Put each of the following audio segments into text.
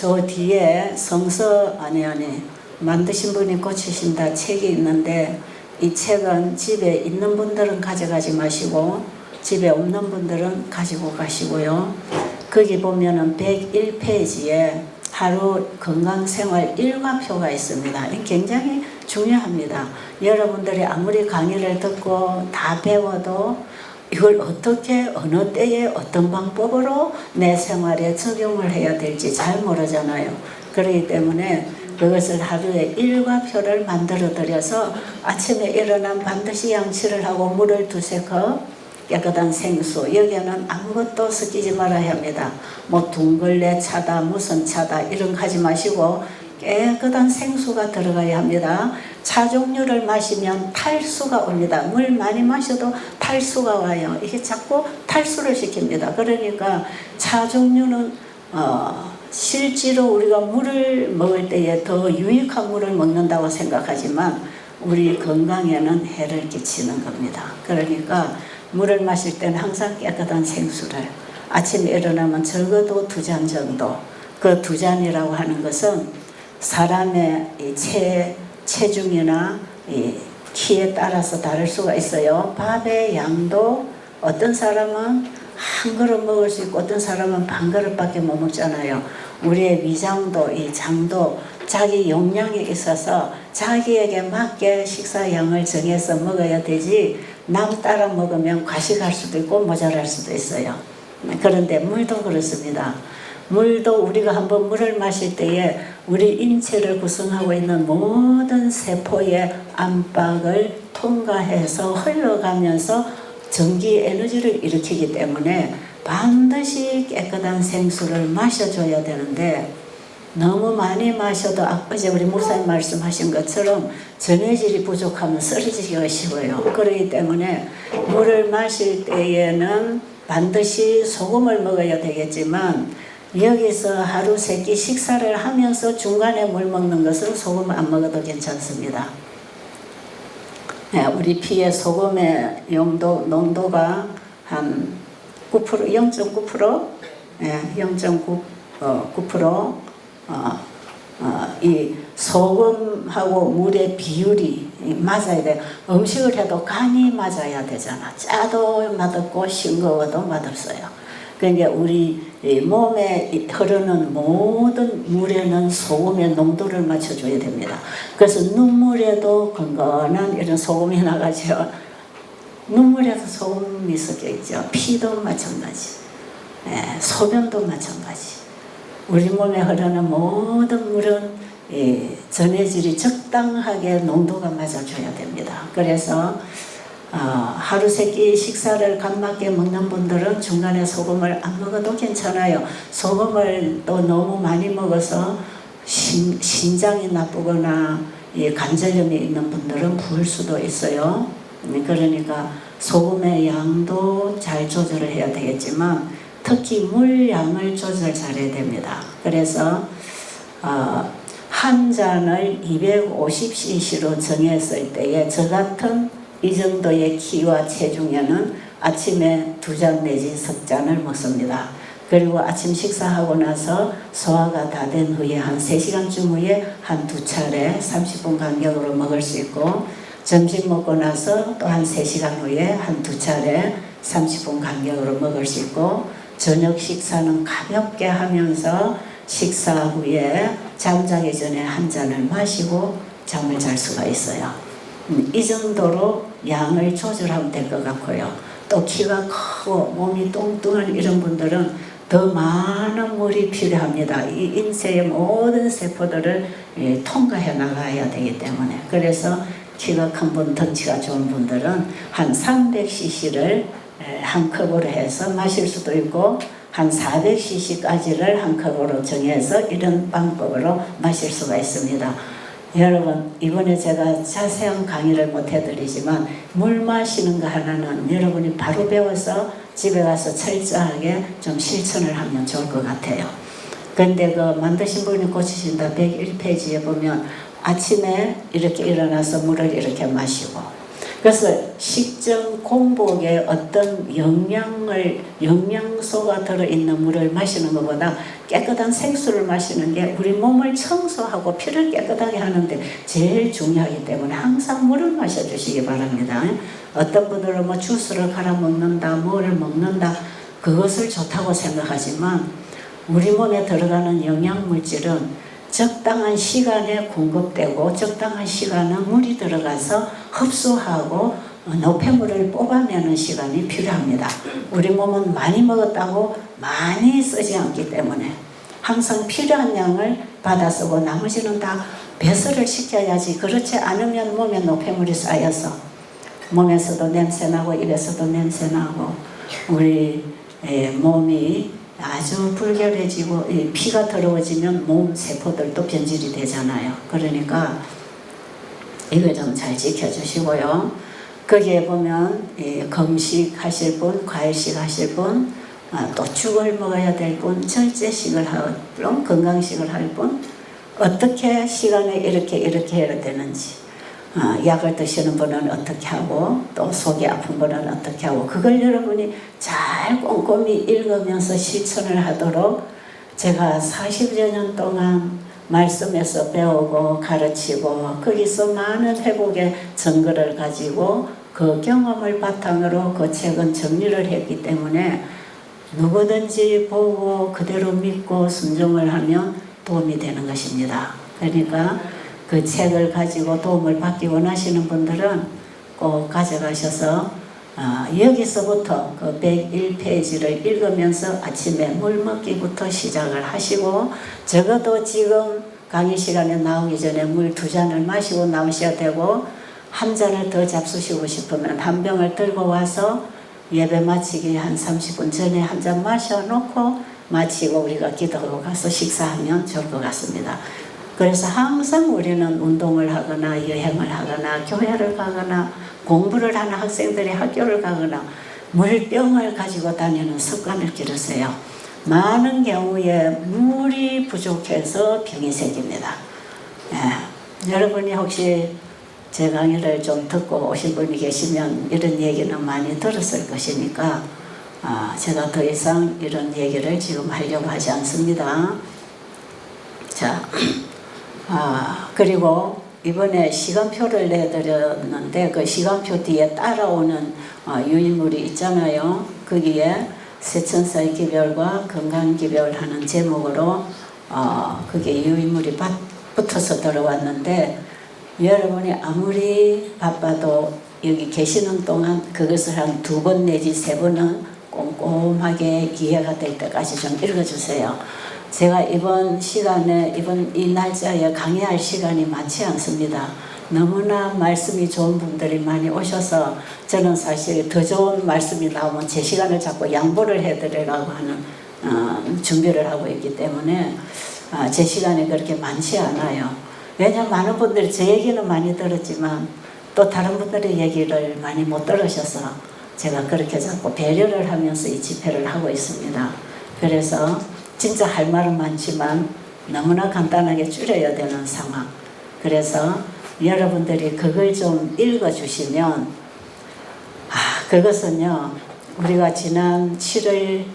저 뒤에 성서 아니 만드신 분이 고치신다 책이 있는데, 이 책은 집에 있는 분들은 가져가지 마시고 집에 없는 분들은 가지고 가시고요. 거기 보면은 101페이지에 하루 건강생활 일과표가 있습니다. 이게 굉장히 중요합니다. 여러분들이 아무리 강의를 듣고 다 배워도 이걸 어떻게 어느 때에 어떤 방법으로 내 생활에 적용을 해야 될지 잘 모르잖아요. 그렇기 때문에 그것을 하루에 일과표를 만들어 드려서 아침에 일어나면 반드시 양치를 하고 물을 2-3컵, 깨끗한 생수, 여기에는 아무것도 섞이지 말아야 합니다. 뭐 둥글레 차다 무슨 차다 이런 거 하지 마시고 깨끗한 생수가 들어가야 합니다. 차 종류를 마시면 탈수가 옵니다. 물 많이 마셔도 탈수가 와요. 이게 자꾸 탈수를 시킵니다. 그러니까 차 종류는 실제로 우리가 물을 먹을 때에 더 유익한 물을 먹는다고 생각하지만 우리 건강에는 해를 끼치는 겁니다. 그러니까 물을 마실 때는 항상 깨끗한 생수를, 아침에 일어나면 적어도 2잔 정도, 그 2잔이라고 하는 것은 사람의 이 체중이나 이 키에 따라서 다를 수가 있어요. 밥의 양도 어떤 사람은 한 그릇 먹을 수 있고 어떤 사람은 반 그릇밖에 못 먹잖아요. 우리의 위장도 이 장도 자기 용량에 있어서 자기에게 맞게 식사량을 정해서 먹어야 되지, 남 따라 먹으면 과식할 수도 있고 모자랄 수도 있어요. 그런데 물도 그렇습니다. 물도 우리가 한번 물을 마실 때에 우리 인체를 구성하고 있는 모든 세포의 안박을 통과해서 흘러가면서 전기 에너지를 일으키기 때문에 반드시 깨끗한 생수를 마셔줘야 되는데, 너무 많이 마셔도 어제 우리 목사님 말씀하신 것처럼 전해질이 부족하면 쓰러지기가 쉬워요. 그렇기 때문에 물을 마실 때에는 반드시 소금을 먹어야 되겠지만, 여기서 하루 3끼 식사를 하면서 중간에 물 먹는 것은 소금 안 먹어도 괜찮습니다. 우리 피에 소금의 농도가 한 9%, 0.9%, 0.9%, 이 소금하고 물의 비율이 맞아야 돼요. 음식을 해도 간이 맞아야 되잖아. 짜도 맛없고 싱거워도 맛없어요. 그러니까 우리 몸에 흐르는 모든 물에는 소금의 농도를 맞춰줘야 됩니다. 그래서 눈물에도 건강한 이런 소금이 나가죠. 눈물에도 소금이 섞여 있죠. 피도 마찬가지, 소변도 마찬가지. 우리 몸에 흐르는 모든 물은 전해질이 적당하게 농도가 맞아줘야 됩니다. 그래서 하루 3끼 식사를 간맞게 먹는 분들은 중간에 소금을 안 먹어도 괜찮아요. 소금을 또 너무 많이 먹어서 신장이 나쁘거나 관절염이 있는 분들은 부을 수도 있어요. 그러니까 소금의 양도 잘 조절을 해야 되겠지만 특히 물량을 조절 잘해야 됩니다. 그래서 한 잔을 250cc로 정했을 때에 저 같은 이 정도의 키와 체중에는 아침에 2잔 내지 3잔을 먹습니다. 그리고 아침 식사하고 나서 소화가 다 된 후에 한 3시간쯤 후에 한 2차례 30분 간격으로 먹을 수 있고, 점심 먹고 나서 또 한 3시간 후에 한 2차례 30분 간격으로 먹을 수 있고, 저녁 식사는 가볍게 하면서 식사 후에 잠자기 전에 한 잔을 마시고 잠을 잘 수가 있어요. 이 정도로 양을 조절하면 될 것 같고요. 또 키가 크고 몸이 뚱뚱한 이런 분들은 더 많은 물이 필요합니다. 이 인체의 모든 세포들을 통과해 나가야 되기 때문에. 그래서 키가 큰 분, 덩치가 좋은 분들은 한 300cc를 한 컵으로 해서 마실 수도 있고, 한 400cc까지를 한 컵으로 정해서 이런 방법으로 마실 수가 있습니다. 여러분, 이번에 제가 자세한 강의를 못 해드리지만 물 마시는 거 하나는 여러분이 바로 배워서 집에 가서 철저하게 좀 실천을 하면 좋을 것 같아요. 근데 그 만드신 분이 고치신다 101페이지에 보면 아침에 이렇게 일어나서 물을 이렇게 마시고, 그래서 식전 공복에 어떤 영양소가 들어있는 물을 마시는 것보다 깨끗한 생수를 마시는 게 우리 몸을 청소하고 피를 깨끗하게 하는데 제일 중요하기 때문에 항상 물을 마셔주시기 바랍니다. 어떤 분들은 뭐 주스를 갈아 먹는다, 뭐를 먹는다, 그것을 좋다고 생각하지만 우리 몸에 들어가는 영양물질은 적당한 시간에 공급되고 적당한 시간에 물이 들어가서 흡수하고 노폐물을 뽑아내는 시간이 필요합니다. 우리 몸은 많이 먹었다고 많이 쓰지 않기 때문에 항상 필요한 양을 받아 쓰고 나머지는 다 배설을 시켜야지. 그렇지 않으면 몸에 노폐물이 쌓여서 몸에서도 냄새나고 입에서도 냄새나고 우리 몸이 아주 불결해지고 피가 더러워지면 몸 세포들도 변질이 되잖아요. 그러니까 이걸 좀 잘 지켜주시고요. 거기에 보면 금식 하실 분, 과일식 하실 분, 또 죽을 먹어야 될 분, 절제식을 할 분, 건강식을 할 분, 어떻게 시간에 이렇게 해야 되는지, 약을 드시는 분은 어떻게 하고 또 속이 아픈 분은 어떻게 하고 그걸 여러분이 잘 꼼꼼히 읽으면서 실천을 하도록 제가 40여 년 동안 말씀에서 배우고 가르치고 거기서 많은 회복의 증거를 가지고 그 경험을 바탕으로 그 책은 정리를 했기 때문에 누구든지 보고 그대로 믿고 순종을 하면 도움이 되는 것입니다. 그러니까 그 책을 가지고 도움을 받기 원하시는 분들은 꼭 가져가셔서 여기서부터 그 101페이지를 읽으면서 아침에 물 먹기부터 시작을 하시고 적어도 지금 강의 시간에 나오기 전에 물 2잔을 마시고 나오셔야 되고 한 잔을 더 잡수시고 싶으면 한 병을 들고 와서 예배 마치기 한 30분 전에 한 잔 마셔놓고 마치고 우리가 기도하고 가서 식사하면 좋을 것 같습니다. 그래서 항상 우리는 운동을 하거나 여행을 하거나 교회를 가거나 공부를 하는 학생들이 학교를 가거나 물병을 가지고 다니는 습관을 기르세요. 많은 경우에 물이 부족해서 병이 생깁니다. 여러분이 혹시 제 강의를 좀 듣고 오신 분이 계시면 이런 얘기는 많이 들었을 것이니까 제가 더 이상 이런 얘기를 지금 하려고 하지 않습니다. 자, 그리고 이번에 시간표를 내드렸는데 그 시간표 뒤에 따라오는 유인물이 있잖아요. 거기에 세천사의 기별과 건강기별 하는 제목으로 그게 유인물이 붙어서 들어왔는데 여러분이 아무리 바빠도 여기 계시는 동안 그것을 한 2번 내지 3번은 꼼꼼하게 이해가 될 때까지 좀 읽어주세요. 제가 이번 시간에 이 날짜에 강의할 시간이 많지 않습니다. 너무나 말씀이 좋은 분들이 많이 오셔서 저는 사실 더 좋은 말씀이 나오면 제 시간을 자꾸 양보를 해드리려고 하는 준비를 하고 있기 때문에 제 시간이 그렇게 많지 않아요. 왜냐하면 많은 분들이 제 얘기는 많이 들었지만 또 다른 분들의 얘기를 많이 못 들으셔서 제가 그렇게 자꾸 배려를 하면서 이 집회를 하고 있습니다. 그래서 진짜 할 말은 많지만 너무나 간단하게 줄여야 되는 상황. 그래서 여러분들이 그걸 좀 읽어주시면 그것은요 우리가 지난 7월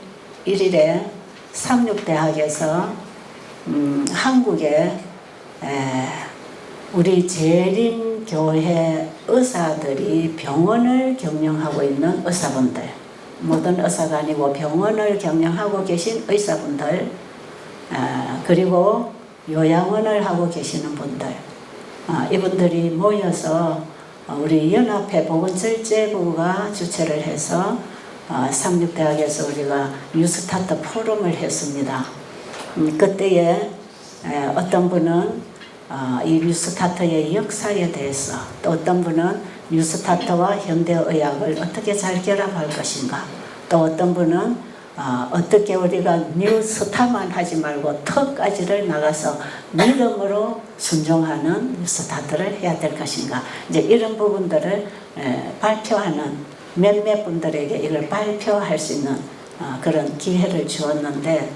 1일에 삼육대학에서 한국에 우리 재림교회 의사들이 병원을 경영하고 있는 의사분들, 모든 의사가 아니고 병원을 경영하고 계신 의사분들, 그리고 요양원을 하고 계시는 분들, 이분들이 모여서 우리 연합회 보건절제부가 주최를 해서 삼육대학에서 우리가 뉴스타트 포럼을 했습니다. 그때에 어떤 분은 이 뉴스타트의 역사에 대해서, 또 어떤 분은 뉴스타트와 현대의학을 어떻게 잘 결합할 것인가, 또 어떤 분은 어떻게 우리가 뉴스타만 하지 말고 터까지를 나가서 믿음으로 순종하는 뉴스타트를 해야 될 것인가, 이제 이런 부분들을 발표하는 몇몇 분들에게 이걸 발표할 수 있는 그런 기회를 주었는데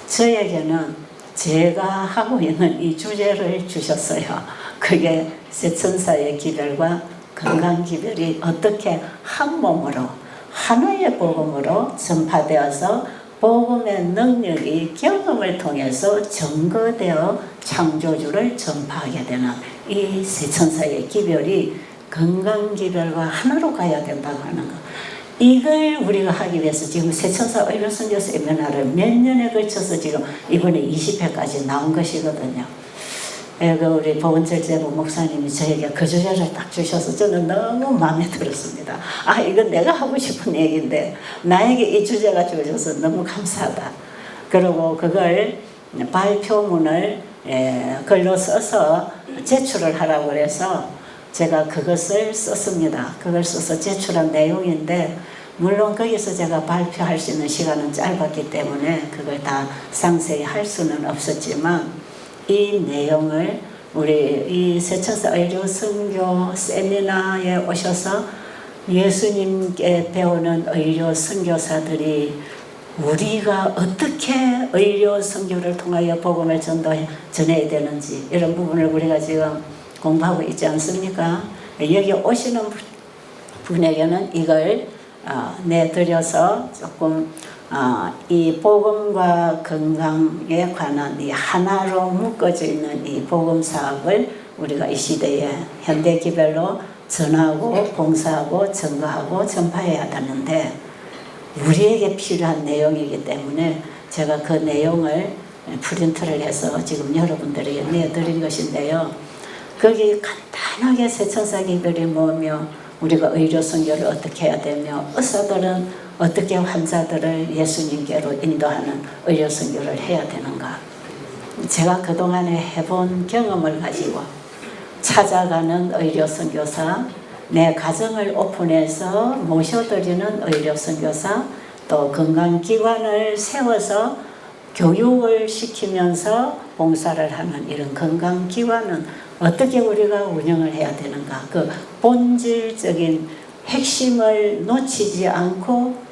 저에게는 제가 하고 있는 이 주제를 주셨어요. 그게 세천사의 기별과 건강기별이 어떻게 한 몸으로 하나의 복음으로 전파되어서 복음의 능력이 경험을 통해서 증거되어 창조주를 전파하게 되는 이 세천사의 기별이 건강기별과 하나로 가야 된다고 하는 것. 이걸 우리가 하기 위해서 지금 세천사 의료선교 세미나를 몇 년에 걸쳐서 지금 이번에 20회까지 나온 것이거든요. 우리 보건철제부 목사님이 저에게 그 주제를 딱 주셔서 저는 너무 마음에 들었습니다. 이건 내가 하고 싶은 얘기인데 나에게 이 주제가 주어져서 너무 감사하다. 그리고 그걸 발표문을 글로 써서 제출을 하라고 해서 제가 그것을 썼습니다. 그걸 써서 제출한 내용인데 물론 거기서 제가 발표할 수 있는 시간은 짧았기 때문에 그걸 다 상세히 할 수는 없었지만 이 내용을 우리 이 세천사 의료 선교 세미나에 오셔서 예수님께 배우는 의료 선교사들이 우리가 어떻게 의료 선교를 통하여 복음을 전해야 되는지 이런 부분을 우리가 지금 공부하고 있지 않습니까? 여기 오시는 분에게는 이걸 내드려서 조금 이 복음과 건강에 관한 이 하나로 묶어져 있는 이 복음 사업을 우리가 이 시대에 현대기별로 전하고 봉사하고 증거하고 전파해야 하는데 우리에게 필요한 내용이기 때문에 제가 그 내용을 프린트를 해서 지금 여러분들에게 내드린 것인데요. 거기 간단하게 세천사 기별이 뭐며 우리가 의료 선교를 어떻게 해야 되며 의사들은 어떻게 환자들을 예수님께로 인도하는 의료 선교를 해야 되는가. 제가 그동안에 해본 경험을 가지고 찾아가는 의료 선교사, 내 가정을 오픈해서 모셔드리는 의료 선교사, 또 건강기관을 세워서 교육을 시키면서 봉사를 하는 이런 건강기관은 어떻게 우리가 운영을 해야 되는가. 그 본질적인 핵심을 놓치지 않고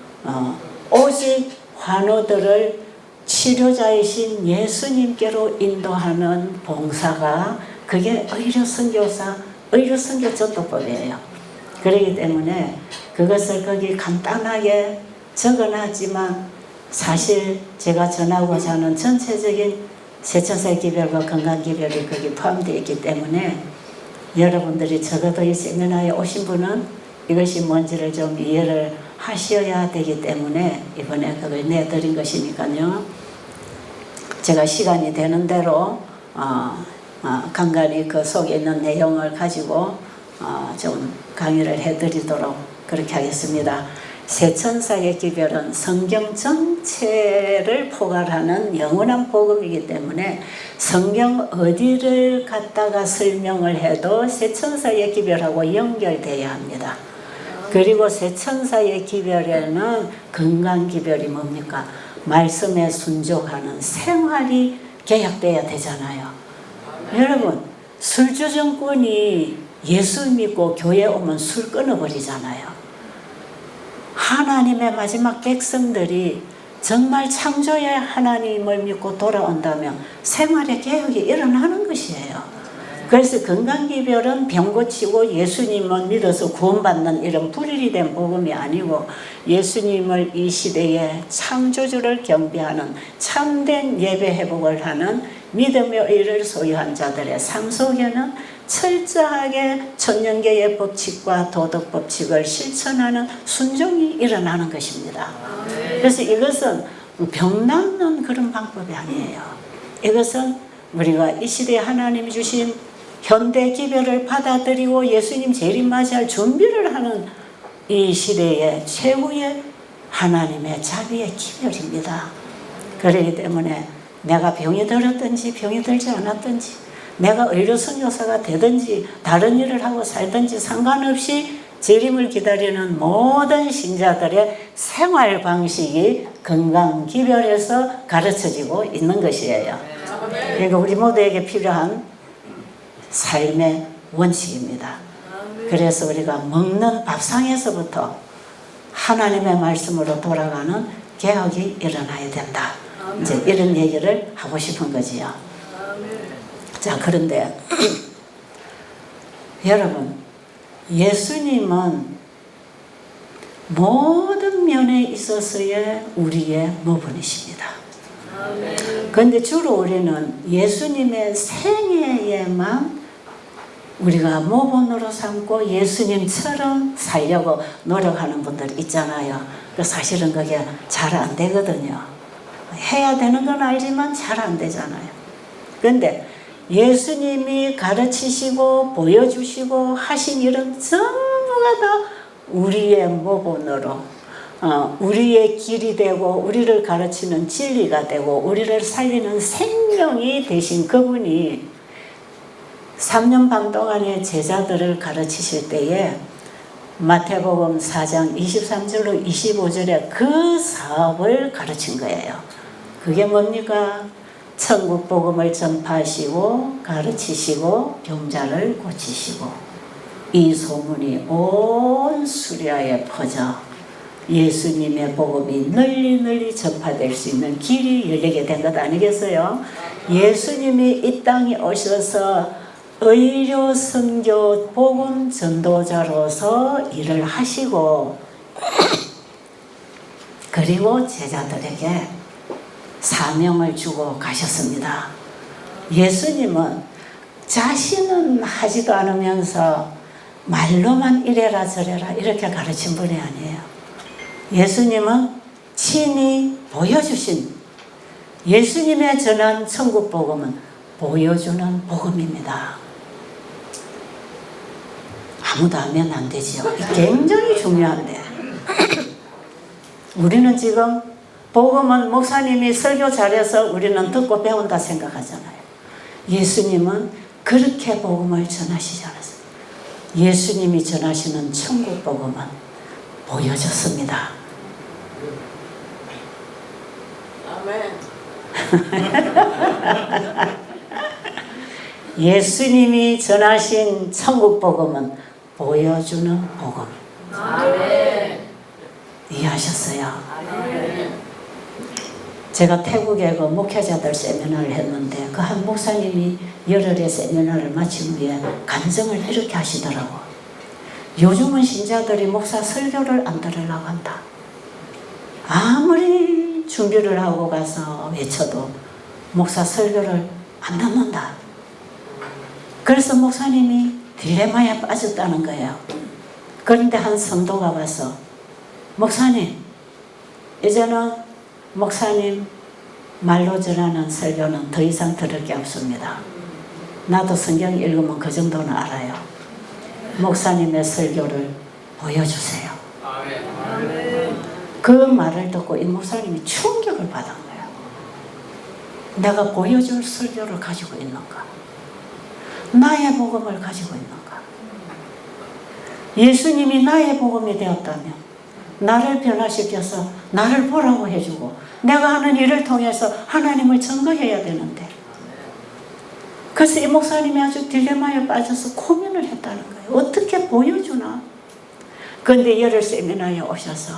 오직 환우들을 치료자이신 예수님께로 인도하는 봉사가 그게 의료선교사, 의료선교 전도법이에요. 그렇기 때문에 그것을 거기 간단하게 적어놨지만 사실 제가 전하고자 하는 전체적인 세천사의 기별과 건강기별이 거기 포함되어 있기 때문에 여러분들이 적어도 이 세미나에 오신 분은 이것이 뭔지를 좀 이해를 하셔야 되기 때문에 이번에 그걸 내드린 것이니까요. 제가 시간이 되는 대로 간간히 그 속에 있는 내용을 가지고 좀 강의를 해드리도록 그렇게 하겠습니다. 세천사의 기별은 성경 전체를 포괄하는 영원한 복음이기 때문에 성경 어디를 갖다가 설명을 해도 세천사의 기별하고 연결돼야 합니다. 그리고 세천사의 기별에는 건강기별이 뭡니까? 말씀에 순종하는 생활이 개혁돼야 되잖아요. 여러분, 술주정꾼이 예수 믿고 교회 오면 술 끊어버리잖아요. 하나님의 마지막 백성들이 정말 창조의 하나님을 믿고 돌아온다면 생활의 개혁이 일어나는 것이에요. 그래서 건강기별은 병 고치고 예수님을 믿어서 구원받는 이런 불일이 된 복음이 아니고 예수님을 이 시대에 창조주를 경배하는 참된 예배 회복을 하는 믿음의 의를 소유한 자들의 삶 속에는 철저하게 천년계의 법칙과 도덕 법칙을 실천하는 순종이 일어나는 것입니다. 그래서 이것은 병 낫는 그런 방법이 아니에요. 이것은 우리가 이 시대에 하나님이 주신 현대 기별을 받아들이고 예수님 재림맞이할 준비를 하는 이 시대의 최후의 하나님의 자비의 기별입니다. 그렇기 때문에 내가 병이 들었든지 병이 들지 않았든지 내가 의료선교사가 되든지 다른 일을 하고 살든지 상관없이 재림을 기다리는 모든 신자들의 생활 방식이 건강기별에서 가르쳐지고 있는 것이에요. 그러니까 우리 모두에게 필요한 삶의 원칙입니다. 그래서 우리가 먹는 밥상에서부터 하나님의 말씀으로 돌아가는 개혁이 일어나야 된다. 이제 이런 얘기를 하고 싶은 거지요. 자, 그런데 여러분, 예수님은 모든 면에 있어서의 우리의 모본이십니다. 그런데 주로 우리는 예수님의 생애에만 우리가 모본으로 삼고 예수님처럼 살려고 노력하는 분들 있잖아요. 사실은 그게 잘 안 되거든요. 해야 되는 건 알지만 잘 안 되잖아요. 그런데 예수님이 가르치시고 보여주시고 하신 일은 전부가 다 우리의 모본으로 우리의 길이 되고 우리를 가르치는 진리가 되고 우리를 살리는 생명이 되신 그분이 3년 반 동안의 제자들을 가르치실 때에 마태복음 4장 23절로 25절에 그 사업을 가르친 거예요. 그게 뭡니까? 천국 복음을 전파하시고 가르치시고 병자를 고치시고 이 소문이 온 수리아에 퍼져 예수님의 복음이 널리 전파될 수 있는 길이 열리게 된 것 아니겠어요? 예수님이 이 땅에 오셔서 의료 선교 복음 전도자로서 일을 하시고 그리고 제자들에게 사명을 주고 가셨습니다. 예수님은 자신은 하지도 않으면서 말로만 이래라 저래라 이렇게 가르친 분이 아니에요. 예수님은 친히 보여주신 예수님의 전한 천국 복음은 보여주는 복음입니다. 아무도 하면 안 되지요. 굉장히 중요한데 우리는 지금 복음은 목사님이 설교 잘해서 우리는 듣고 배운다 생각하잖아요. 예수님은 그렇게 복음을 전하시지 않았어요. 예수님이 전하시는 천국 복음은 보여졌습니다. 예수님이 전하신 천국 복음은 보여주는 복음. 아멘. 이해하셨어요? 아멘. 제가 태국에 그 목회자들 세미나를 했는데 그 한 목사님이 열흘의 세미나를 마친 후에 간증을 이렇게 하시더라고. 요즘은 신자들이 목사 설교를 안 들으려고 한다. 아무리 준비를 하고 가서 외쳐도 목사 설교를 안 듣는다. 그래서 목사님이 딜레마에 빠졌다는 거예요. 그런데 한 성도가 와서 목사님, 이제는 목사님 말로 전하는 설교는 더 이상 들을 게 없습니다. 나도 성경 읽으면 그 정도는 알아요. 목사님의 설교를 보여주세요. 그 말을 듣고 이 목사님이 충격을 받은 거예요. 내가 보여줄 설교를 가지고 있는가? 나의 복음을 가지고 있는가? 예수님이 나의 복음이 되었다면 나를 변화시켜서 나를 보라고 해주고 내가 하는 일을 통해서 하나님을 증거해야 되는데 그래서 이 목사님이 아주 딜레마에 빠져서 고민을 했다는 거예요. 어떻게 보여주나? 그런데 열흘 세미나에 오셔서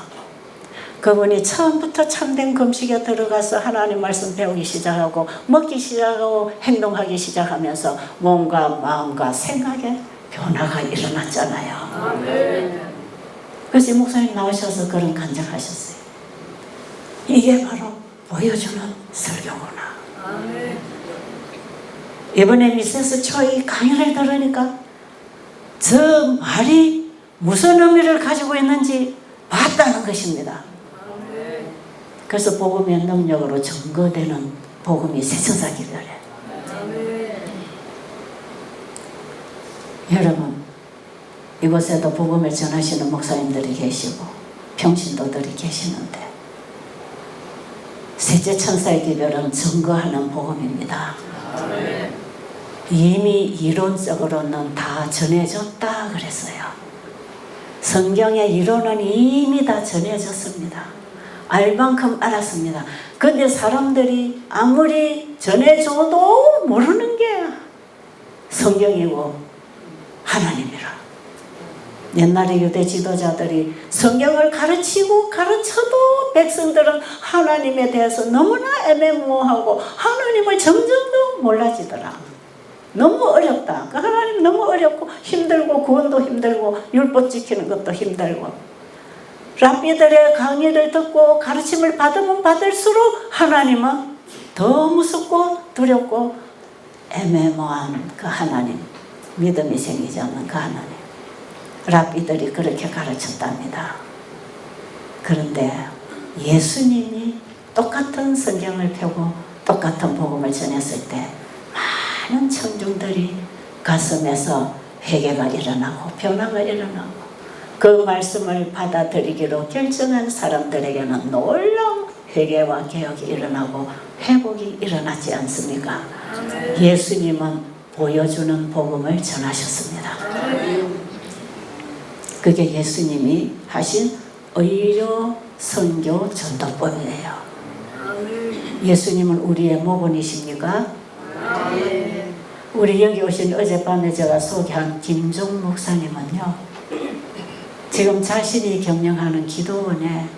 그분이 처음부터 참된 금식에 들어가서 하나님 말씀 배우기 시작하고 먹기 시작하고 행동하기 시작하면서 몸과 마음과 생각에 변화가 일어났잖아요. 아멘. 그래서 이 목사님 나오셔서 그런 간증하셨어요. 이게 바로 보여주는 설교구나. 아멘. 이번에 미세스 초이 강의를 들으니까 저 말이 무슨 의미를 가지고 있는지 봤다는 것입니다. 그래서 복음의 능력으로 증거되는 복음이 세천사기를 해. 여러분, 이곳에도 복음을 전하시는 목사님들이 계시고 평신도들이 계시는데 셋째 천사의 기별은 증거하는 복음입니다. 이미 이론적으로는 다 전해졌다 그랬어요. 성경의 이론은 이미 다 전해졌습니다. 알 만큼 알았습니다. 그런데 사람들이 아무리 전해줘도 모르는 게 성경이고 하나님이라. 옛날에 유대 지도자들이 성경을 가르치고 가르쳐도 백성들은 하나님에 대해서 너무나 애매모호하고 하나님을 점점 더 몰라지더라. 너무 어렵다. 그 하나님 너무 어렵고 힘들고 구원도 힘들고 율법 지키는 것도 힘들고 랍비들의 강의를 듣고 가르침을 받으면 받을수록 하나님은 더 무섭고 두렵고 애매모호한 그 하나님, 믿음이 생기지 않는 그 하나님. 랍비들이 그렇게 가르쳤답니다. 그런데 예수님이 똑같은 성경을 펴고 똑같은 복음을 전했을 때 많은 청중들이 가슴에서 회개가 일어나고 변화가 일어나고 그 말씀을 받아들이기로 결정한 사람들에게는 놀라운 회개와 개혁이 일어나고 회복이 일어나지 않습니까? 예수님은 보여주는 복음을 전하셨습니다. 그게 예수님이 하신 의료 선교 전도법이에요. 예수님은 우리의 모본이십니까? 우리 여기 오신 어젯밤에 제가 소개한 김종 목사님은요, 지금 자신이 경영하는 기도원에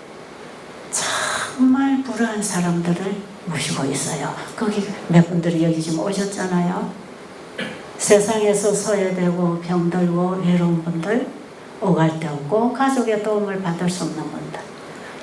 정말 불우한 사람들을 모시고 있어요. 거기 몇 분들이 여기 지금 오셨잖아요. 세상에서 소외되고 병들고 외로운 분들, 오갈 데 없고 가족의 도움을 받을 수 없는 분들.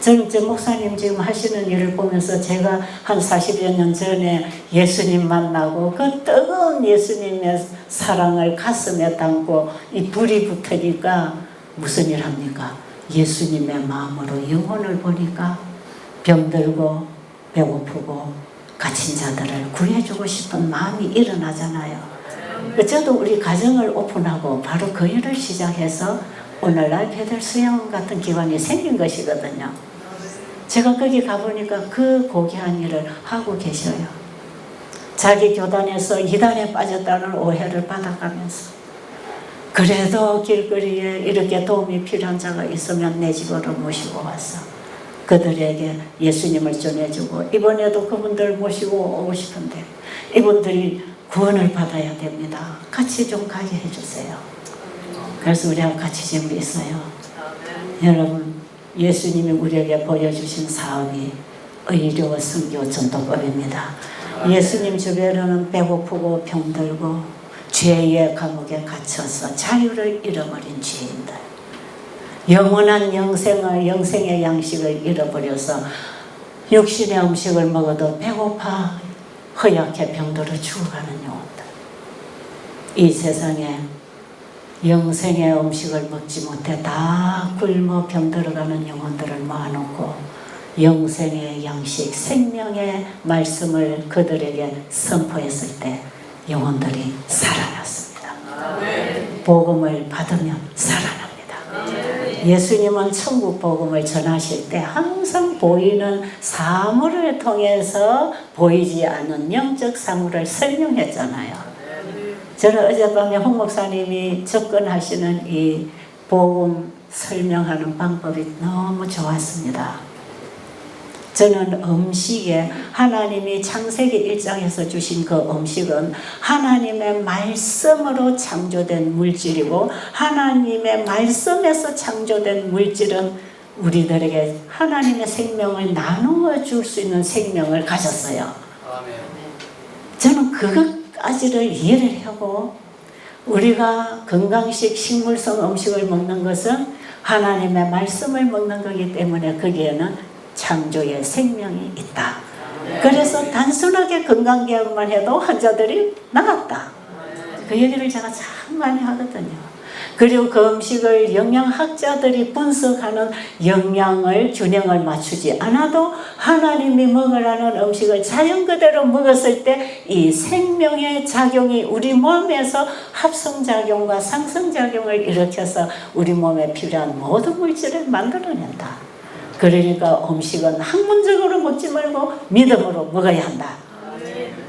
저는 이제 목사님 지금 하시는 일을 보면서 제가 한 40여 년 전에 예수님 만나고 그 뜨거운 예수님의 사랑을 가슴에 담고 이 불이 붙으니까 무슨 일 합니까? 예수님의 마음으로 영혼을 보니까 병들고 배고프고 갇힌 자들을 구해주고 싶은 마음이 일어나잖아요. 저도 우리 가정을 오픈하고 바로 그 일을 시작해서 오늘날 배들 수양원 같은 기관이 생긴 것이거든요. 제가 거기 가보니까 그 고귀한 일을 하고 계셔요. 자기 교단에서 이단에 빠졌다는 오해를 받아가면서 그래도 길거리에 이렇게 도움이 필요한 자가 있으면 내 집으로 모시고 와서 그들에게 예수님을 전해주고 이번에도 그분들 모시고 오고 싶은데 이분들이 구원을 받아야 됩니다. 같이 좀 가게 해주세요. 그래서 우리하고 같이 지금 있어요. 여러분, 예수님이 우리에게 보여주신 사업이 의료 선교 전도법입니다. 예수님 주변에는 배고프고 병들고 죄의 감옥에 갇혀서 자유를 잃어버린 죄인들, 영원한 영생의 양식을 잃어버려서 육신의 음식을 먹어도 배고파 허약해 병들어 죽어가는 영혼들, 이 세상에 영생의 음식을 먹지 못해 다 굶어 병들어가는 영혼들을 모아놓고 영생의 양식, 생명의 말씀을 그들에게 선포했을 때 영혼들이 살아났습니다. 복음을 받으면 살아납니다. 예수님은 천국 복음을 전하실 때 항상 보이는 사물을 통해서 보이지 않는 영적 사물을 설명했잖아요. 저는 어젯밤에 홍 목사님이 접근하시는 이 복음 설명하는 방법이 너무 좋았습니다. 저는 음식에 하나님이 창세기 1장에서 주신 그 음식은 하나님의 말씀으로 창조된 물질이고 하나님의 말씀에서 창조된 물질은 우리들에게 하나님의 생명을 나누어 줄 수 있는 생명을 가졌어요. 저는 그것까지를 이해를 하고 우리가 건강식 식물성 음식을 먹는 것은 하나님의 말씀을 먹는 거기 때문에 거기에는 창조의 생명이 있다. 그래서 단순하게 건강개혁만 해도 환자들이 나았다. 그 얘기를 제가 참 많이 하거든요. 그리고 그 음식을 영양학자들이 분석하는 영양을 균형을 맞추지 않아도 하나님이 먹으라는 음식을 자연 그대로 먹었을 때 이 생명의 작용이 우리 몸에서 합성작용과 상승작용을 일으켜서 우리 몸에 필요한 모든 물질을 만들어낸다. 그러니까 음식은 학문적으로 먹지 말고 믿음으로 먹어야 한다.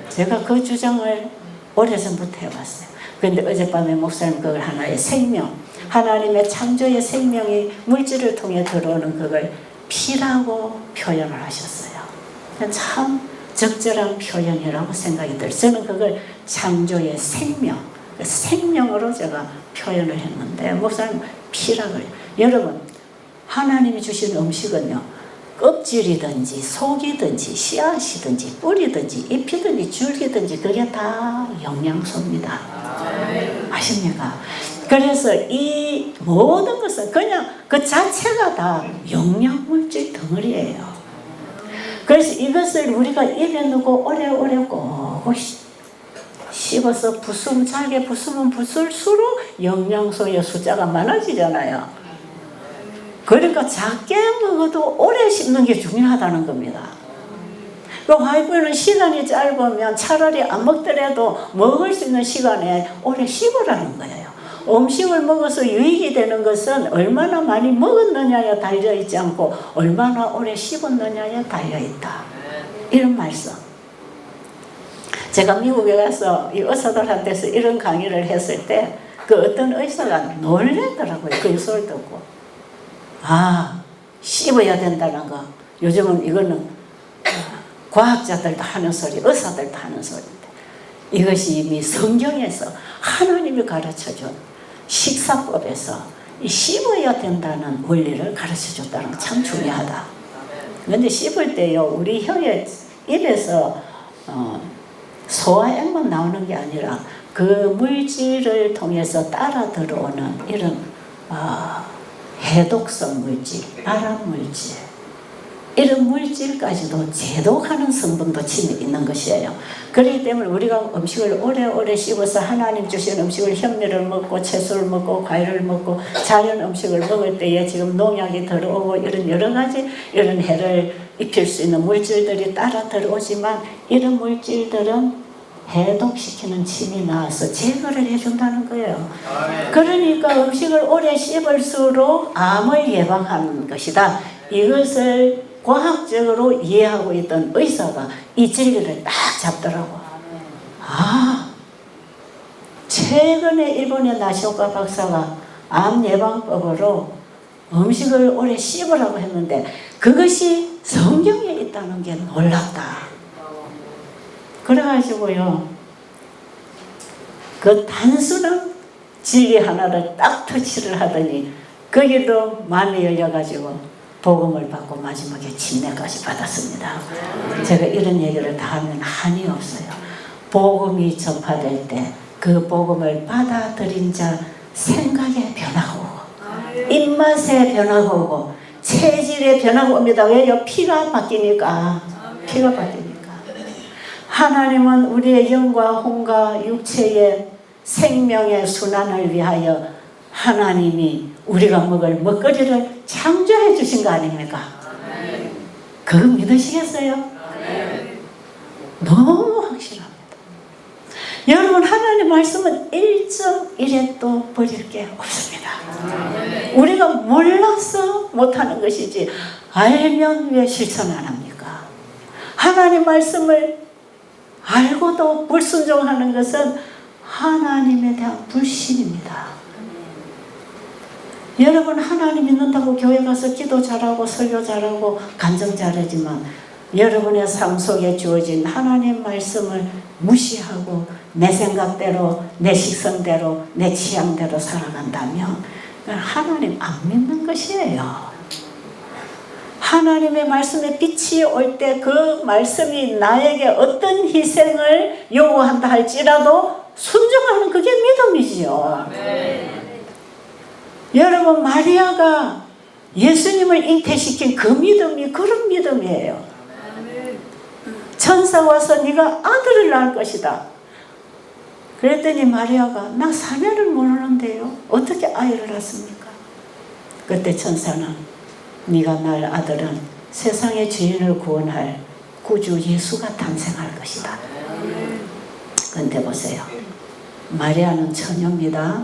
제가 그 주장을 오래전부터 해왔어요. 그런데 어젯밤에 목사님 그걸 하나의 생명, 하나님의 창조의 생명이 물질을 통해 들어오는 그걸 피라고 표현을 하셨어요. 참 적절한 표현이라고 생각이 들어요. 저는 그걸 창조의 생명, 생명으로 제가 표현을 했는데 목사님 피라고 해요. 여러분, 하나님이 주신 음식은요, 껍질이든지 속이든지 씨앗이든지 뿌리든지 잎이든지 줄기든지 그게 다 영양소입니다. 아십니까? 그래서 이 모든 것은 그냥 그 자체가 다 영양물질 덩어리예요. 그래서 이것을 우리가 입에 넣고 오래오래 꼭 씹어서 잘게 부수면 부술수록 영양소의 숫자가 많아지잖아요. 그러니까 작게 먹어도 오래 씹는 게 중요하다는 겁니다. 그 화이트는 시간이 짧으면 차라리 안 먹더라도 먹을 수 있는 시간에 오래 씹으라는 거예요. 음식을 먹어서 유익이 되는 것은 얼마나 많이 먹었느냐에 달려있지 않고 얼마나 오래 씹었느냐에 달려있다. 이런 말씀. 제가 미국에 가서 이 의사들한테서 이런 강의를 했을 때 그 어떤 의사가 놀래더라고요. 그 소리 듣고. 씹어야 된다는 거. 요즘은 이거는 과학자들도 하는 소리, 의사들도 하는 소리인데 이것이 이미 성경에서 하나님이 가르쳐준 식사법에서 이 씹어야 된다는 원리를 가르쳐줬다는 게 참 중요하다. 그런데 씹을 때요, 우리 혀에 입에서 소화액만 나오는 게 아니라 그 물질을 통해서 따라 들어오는 이런 해독성 물질, 발암 물질, 이런 물질까지도 제독하는 성분도 침이 있는 것이에요. 그렇기 때문에 우리가 음식을 오래오래 씹어서 하나님 주신 음식을 현미를 먹고 채소를 먹고 과일을 먹고 자연 음식을 먹을 때에 지금 농약이 들어오고 이런 여러 가지 이런 해를 입힐 수 있는 물질들이 따라 들어오지만 이런 물질들은 해독시키는 침이 나와서 제거를 해준다는 거예요. 그러니까 음식을 오래 씹을수록 암을 예방하는 것이다. 이것을 과학적으로 이해하고 있던 의사가 이 진리를 딱 잡더라고. 최근에 일본의 나시오카 박사가 암 예방법으로 음식을 오래 씹으라고 했는데 그것이 성경에 있다는 게 놀랍다. 그래가지고요, 그 단순한 진리 하나를 딱 터치를 하더니 거기도 마음이 열려가지고 복음을 받고 마지막에 침례까지 받았습니다. 제가 이런 얘기를 다 하면 한이 없어요. 복음이 전파될 때 그 복음을 받아들인 자 생각의 변화가 오고 입맛의 변화가 오고 체질의 변화가 옵니다. 왜요? 피가 바뀌니까. 피가 바뀌니까. 하나님은 우리의 영과 혼과 육체의 생명의 순환을 위하여 하나님이 우리가 먹을 먹거리를 창조해 주신 거 아닙니까? 그거 믿으시겠어요? 너무 확실합니다. 여러분, 하나님의 말씀은 1.1획도 버릴 게 없습니다. 우리가 몰라서 못하는 것이지 알면 왜 실천 안 합니까? 하나님 말씀을 알고도 불순종하는 것은 하나님에 대한 불신입니다. 여러분, 하나님 믿는다고 교회 가서 기도 잘하고 설교 잘하고 간증 잘하지만 여러분의 삶 속에 주어진 하나님 말씀을 무시하고 내 생각대로, 내 식성대로, 내 취향대로 살아간다면 하나님 안 믿는 것이에요. 하나님의 말씀에 빛이 올 때 그 말씀이 나에게 어떤 희생을 요구한다 할지라도 순종하는 그게 믿음이지요. 여러분, 마리아가 예수님을 잉태시킨 그 믿음이 그런 믿음이에요. 천사 와서 네가 아들을 낳을 것이다. 그랬더니 마리아가 나 사면을 모르는데요, 어떻게 아이를 낳습니까? 그때 천사는 네가 낳을 아들은 세상의 죄인을 구원할 구주 예수가 탄생할 것이다. 근데 보세요, 마리아는 처녀입니다.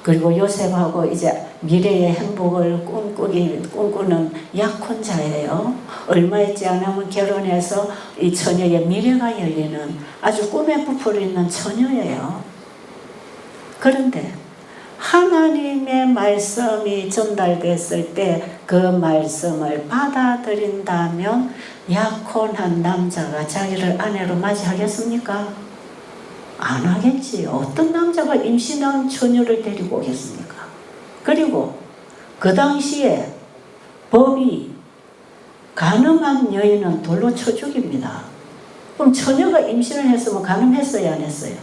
그리고 요셉하고 이제 미래의 행복을 꿈꾸는 약혼자예요. 얼마 있지 않으면 결혼해서 이 처녀의 미래가 열리는 아주 꿈에 부풀어 있는 처녀예요. 그런데 하나님의 말씀이 전달됐을 때 그 말씀을 받아들인다면 약혼한 남자가 자기를 아내로 맞이하겠습니까? 안 하겠지요. 어떤 남자가 임신한 처녀를 데리고 오겠습니까? 그리고 그 당시에 법이 간음한 여인은 돌로 쳐 죽입니다. 그럼 처녀가 임신을 했으면 간음했어요, 안 했어요?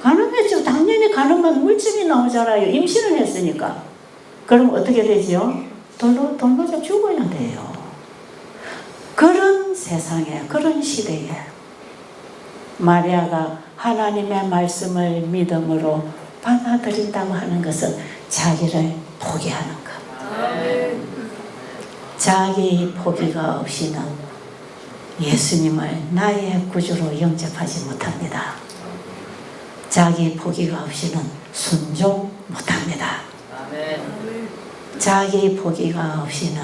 간음했죠. 당연히 간음한 물증이 나오잖아요. 임신을 했으니까. 그럼 어떻게 되지요? 돌로 맞아 죽어야 돼요. 그런 세상에, 그런 시대에 마리아가 하나님의 말씀을 믿음으로 받아들인다고 하는 것은 자기를 포기하는 것. 자기 포기가 없이는 예수님을 나의 구주로 영접하지 못합니다. 자기 포기가 없이는 순종 못합니다. 자기 포기가 없이는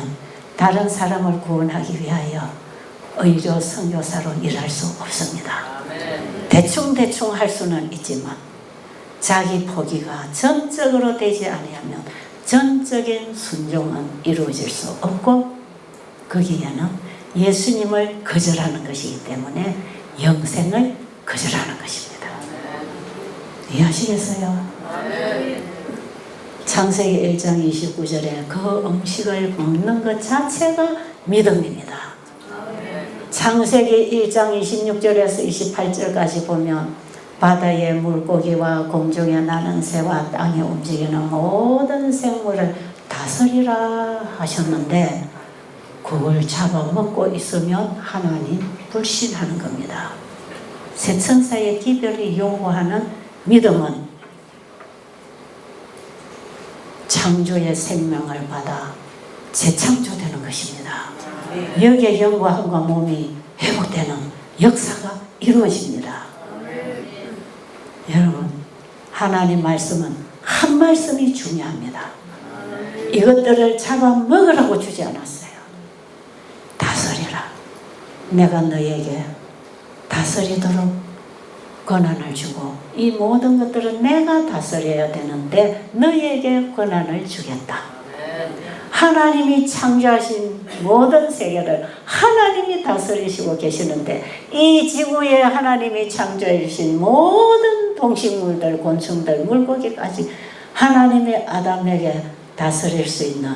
다른 사람을 구원하기 위하여 의료 선교사로 일할 수 없습니다. 대충 할 수는 있지만 자기 포기가 전적으로 되지 아니하면 전적인 순종은 이루어질 수 없고 거기에는 예수님을 거절하는 것이기 때문에 영생을 거절하는 것입니다. 이해하시겠어요? 창세기 1장 29절에 그 음식을 먹는 것 자체가 믿음입니다. 창세기 1장 26절에서 28절까지 보면 바다의 물고기와 공중에 나는 새와 땅에 움직이는 모든 생물을 다스리라 하셨는데 그걸 잡아먹고 있으면 하나님 불신하는 겁니다. 새 천사의 기별이 요구하는 믿음은 창조의 생명을 받아 재창조되는 것입니다. 여기에 영과 혼과 몸이 회복되는 역사가 이루어집니다. 여러분, 하나님 말씀은 한 말씀이 중요합니다. 이것들을 잡아먹으라고 주지 않았어요. 다스리라. 내가 너에게 다스리도록 권한을 주고 이 모든 것들은 내가 다스려야 되는데 너에게 권한을 주겠다. 하나님이 창조하신 모든 세계를 하나님이 다스리시고 계시는데 이 지구에 하나님이 창조해 주신 모든 동식물들, 곤충들, 물고기까지 하나님의 아담에게 다스릴 수 있는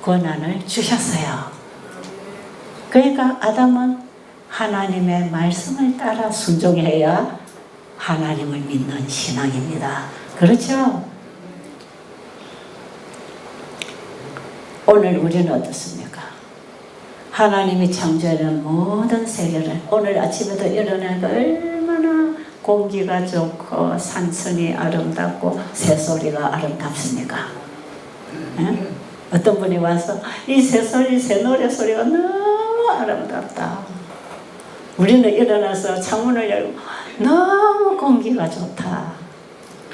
권한을 주셨어요. 그러니까 아담은 하나님의 말씀을 따라 순종해야 하나님을 믿는 신앙입니다. 그렇죠? 오늘 우리는 어떻습니까? 하나님이 창조하는 모든 세계를 오늘 아침에도 일어나니까 얼마나 공기가 좋고 산천이 아름답고 새소리가 아름답습니까? 네? 어떤 분이 와서 이 새소리, 새노래 소리가 너무 아름답다. 우리는 일어나서 창문을 열고 너무 공기가 좋다.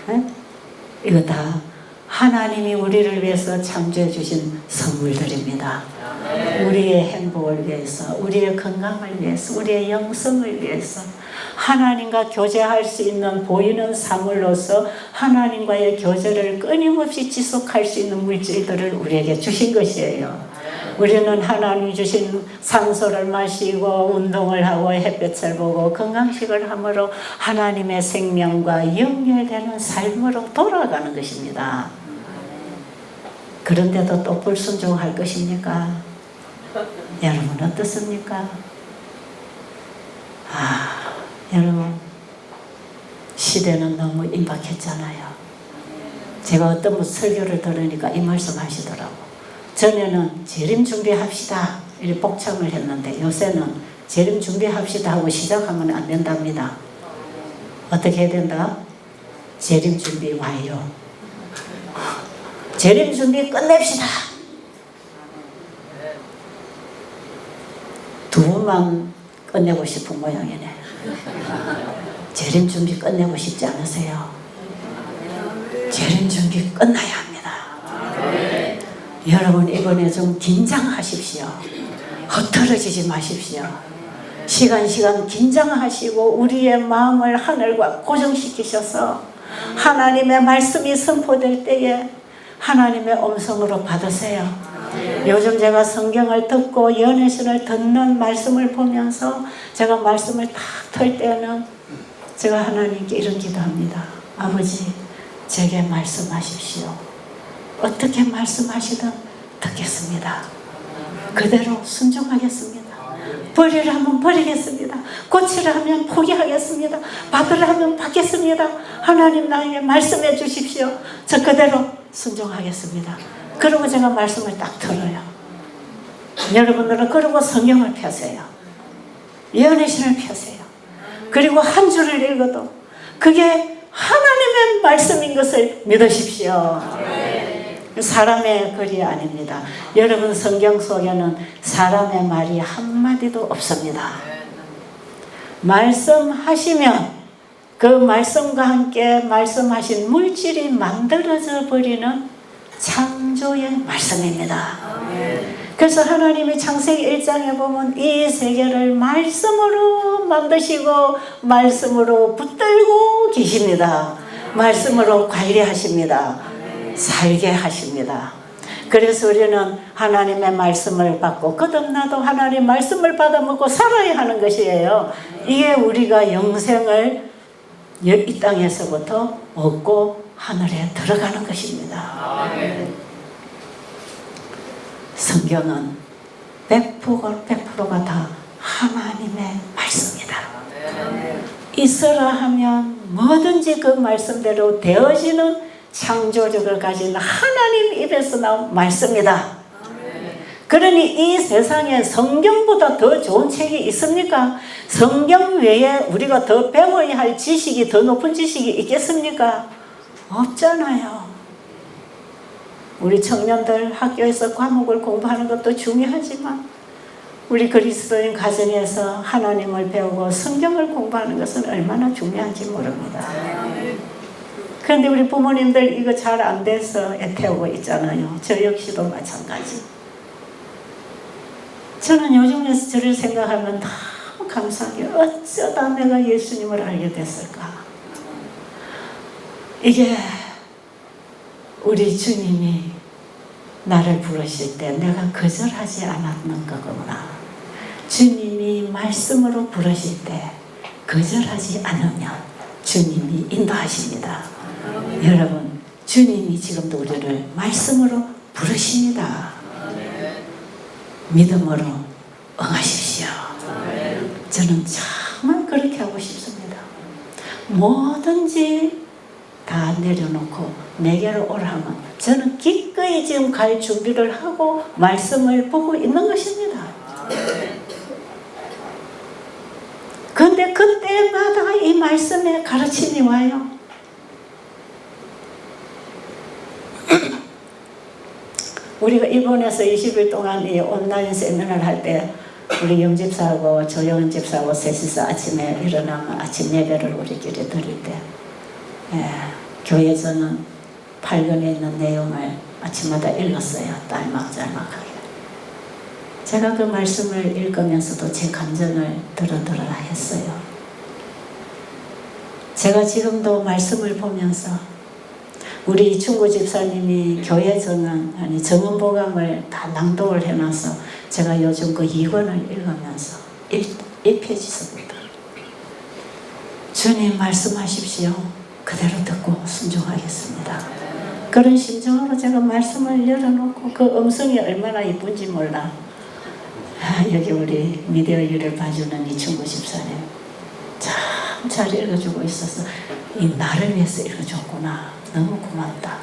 네? 이거 다 하나님이 우리를 위해서 창조해 주신 선물들입니다. 우리의 행복을 위해서, 우리의 건강을 위해서, 우리의 영성을 위해서 하나님과 교제할 수 있는 보이는 사물로서 하나님과의 교제를 끊임없이 지속할 수 있는 물질들을 우리에게 주신 것이에요. 우리는 하나님 주신 산소를 마시고 운동을 하고 햇볕을 보고 건강식을 함으로 하나님의 생명과 연결되는 삶으로 돌아가는 것입니다. 그런데도 또 불순종할 것입니까? 여러분 어떻습니까? 여러분 시대는 너무 임박했잖아요. 제가 어떤 설교를 들으니까 이 말씀 하시더라고. 전에는 재림 준비합시다 이렇게 복창을 했는데 요새는 재림 준비합시다 하고 시작하면 안 된답니다. 어떻게 해야 된다? 재림 준비 완료. 재림 준비 끝냅시다. 두 번만 끝내고 싶은 모양이네. 재림 준비 끝내고 싶지 않으세요? 재림 준비 끝나야 합니다. 여러분 이번에 좀 긴장하십시오. 흐트러지지 마십시오. 시간 긴장하시고 우리의 마음을 하늘과 고정시키셔서 하나님의 말씀이 선포될 때에 하나님의 음성으로 받으세요. 요즘 제가 성경을 듣고 연애신을 듣는 말씀을 보면서 제가 말씀을 딱 털 때는 제가 하나님께 이런 기도합니다. 아버지 제게 말씀하십시오. 어떻게 말씀하시든 듣겠습니다. 그대로 순종하겠습니다. 버리라 하면 버리겠습니다. 고치라 하면 포기하겠습니다. 받으라 하면 받겠습니다. 하나님 나에게 말씀해 주십시오. 저 그대로 순종하겠습니다. 그러고 제가 말씀을 딱 들어요. 여러분들은 그러고 성경을 펴세요. 예언의 신을 펴세요. 그리고 한 줄을 읽어도 그게 하나님의 말씀인 것을 믿으십시오. 사람의 글이 아닙니다. 여러분 성경 속에는 사람의 말이 한마디도 없습니다. 말씀하시면 그 말씀과 함께 말씀하신 물질이 만들어져 버리는 창조의 말씀입니다. 그래서 하나님이 창세기 1장에 보면 이 세계를 말씀으로 만드시고 말씀으로 붙들고 계십니다. 말씀으로 관리하십니다. 살게 하십니다. 그래서 우리는 하나님의 말씀을 받고 거듭나도 하나님의 말씀을 받아먹고 살아야 하는 것이에요. 이게 우리가 영생을 이 땅에서부터 얻고 하늘에 들어가는 것입니다. 성경은 100%가 다 하나님의 말씀이다. 있으라 하면 뭐든지 그 말씀대로 되어지는 창조력을 가진 하나님 입에서 나온 말씀이다. 그러니 이 세상에 성경보다 더 좋은 책이 있습니까? 성경 외에 우리가 더 배워야 할 지식이, 더 높은 지식이 있겠습니까? 없잖아요. 우리 청년들 학교에서 과목을 공부하는 것도 중요하지만 우리 그리스도인 가정에서 하나님을 배우고 성경을 공부하는 것은 얼마나 중요한지 모릅니다. 그런데 우리 부모님들 이거 잘 안 돼서 애태우고 있잖아요. 저 역시도 마찬가지. 저는 요즘에서 저를 생각하면 너무 감사하게 어쩌다 내가 예수님을 알게 됐을까. 이게 우리 주님이 나를 부르실 때 내가 거절하지 않았는 거구나. 주님이 말씀으로 부르실 때 거절하지 않으면 주님이 인도하십니다. 여러분, 주님이 지금도 우리를 말씀으로 부르십니다. 믿음으로 응하십시오. 저는 정말 그렇게 하고 싶습니다. 뭐든지 다 내려놓고 내게로 오라 하면 저는 기꺼이 지금 갈 준비를 하고 말씀을 보고 있는 것입니다. 그런데 그때마다 이 말씀의 가르침이 와요. 우리가 일본에서 20일 동안 이 온라인 세미나를 할 때 우리 영집사하고 조영은 집사하고 셋이서 아침에 일어나면 아침 예배를 우리끼리 드릴 때 교회에서는 8권에 있는 내용을 아침마다 읽었어요. 딸막짤막하게. 제가 그 말씀을 읽으면서도 제 감정을 들어들어야 했어요. 제가 지금도 말씀을 보면서 우리 충구 집사님이 교회 정언보감을 다 낭독을 해놔서 제가 요즘 그 2권을 읽으면서 1페이지 씁니다. 주님 말씀하십시오. 그대로 듣고 순종하겠습니다. 그런 심정으로 제가 말씀을 열어놓고 그 음성이 얼마나 이쁜지 몰라. 여기 우리 미디어 일을 봐주는 이 충구 집사님 참 잘 읽어주고 있어서 이 나를 위해서 읽어줬구나. 너무 고맙다.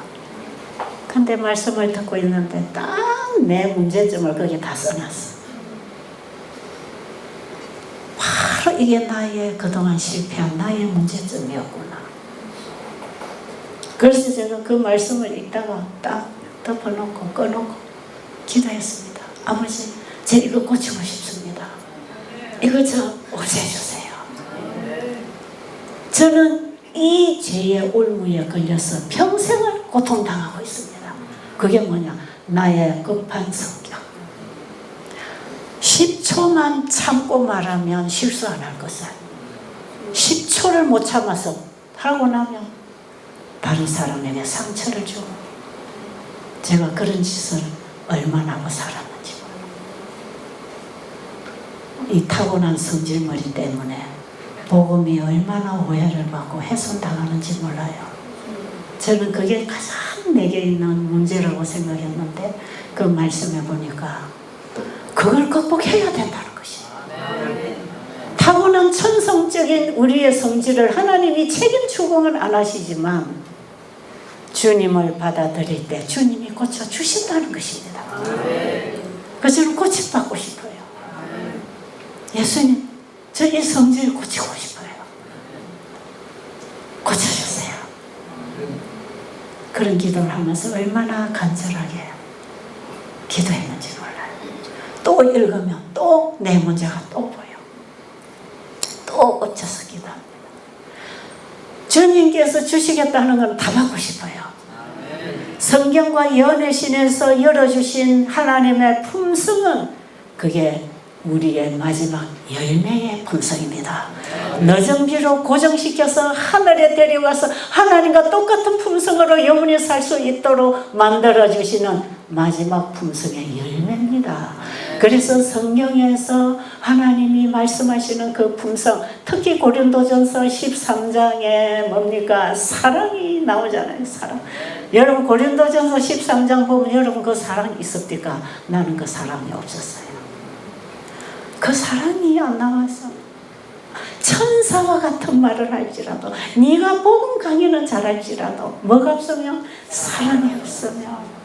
근데 말씀을 듣고 있는데 딱 내 문제점을 거기에 다 써놨어. 바로 이게 나의 그동안 실패한 나의 문제점이었구나. 그래서 제가 그 말씀을 읽다가 딱 덮어놓고 꺼놓고 기도했습니다. 아버지, 제 이거 고치고 싶습니다. 이거 저 없애주세요. 저는 이 죄의 올무에 걸려서 평생을 고통당하고 있습니다. 그게 뭐냐? 나의 급한 성격. 10초만 참고 말하면 실수 안 할 것을 10초를 못 참아서 하고 나면 다른 사람에게 상처를 주고 제가 그런 짓을 얼마나 하고 살았는지 몰라요. 이 타고난 성질머리 때문에 복음이 얼마나 오해를 받고 훼손당하는지 몰라요. 저는 그게 가장 내게 있는 문제라고 생각했는데 그 말씀해 보니까 그걸 극복해야 된다는 것이에요. 타고난 천성적인 우리의 성질을 하나님이 책임 추궁은 안 하시지만 주님을 받아들일 때 주님이 고쳐주신다는 것입니다. 그래서 저는 고침받고 싶어요. 예수님, 저 이 성질 고치고 싶어요. 고쳐주세요. 그런 기도를 하면서 얼마나 간절하게 기도했는지 몰라요. 또 읽으면 또 내 문제가 또 보여. 또 엎쳐서 기도합니다. 주님께서 주시겠다는 건 다 받고 싶어요. 성경과 예언의 열어주신 하나님의 품성은 그게 우리의 마지막 열매의 품성입니다. 늦은 비로 고정시켜서 하늘에 데려가서 하나님과 똑같은 품성으로 영원히 살 수 있도록 만들어주시는 마지막 품성의 열매입니다. 그래서 성경에서 하나님이 말씀하시는 그 품성, 특히 고린도전서 13장에 뭡니까? 사랑이 나오잖아요. 사랑. 여러분 고린도전서 13장 보면 여러분 그 사랑이 있습니까? 나는 그 사랑이 없었어요. 그 사랑이 안 나와서 천사와 같은 말을 할지라도 네가 복음 강의는 잘할지라도 뭐가 없으면 사랑이 없으면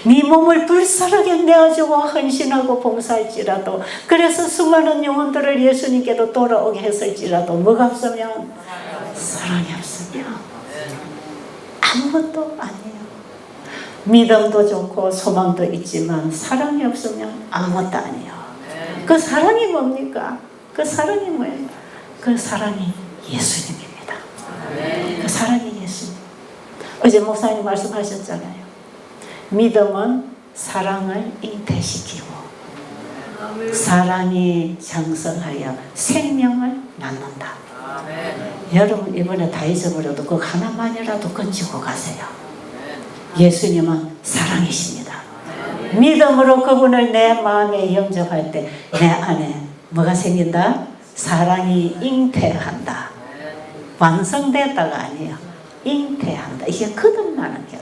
네 몸을 불사르게 내어주고 헌신하고 봉사할지라도 그래서 수많은 영혼들을 예수님께로 돌아오게 했을지라도 뭐가 없으면 사랑이 없으면 아무것도 아니에요. 믿음도 좋고 소망도 있지만 사랑이 없으면 아무것도 아니에요. 그 사랑이 뭡니까? 그 사랑이 뭐예요? 그 사랑이 예수님입니다. 그 사랑이 예수님. 어제 목사님 말씀하셨잖아요. 믿음은 사랑을 잉태시키고 사랑이 장성하여 생명을 낳는다. 여러분 이번에 다 잊어버려도 그거 하나만이라도 건지고 가세요. 예수님은 사랑이십니다. 믿음으로 그분을 내 마음에 영접할 때 내 안에 뭐가 생긴다? 사랑이 잉태한다. 완성됐다가 아니에요. 잉태한다. 이게 거듭나는 게.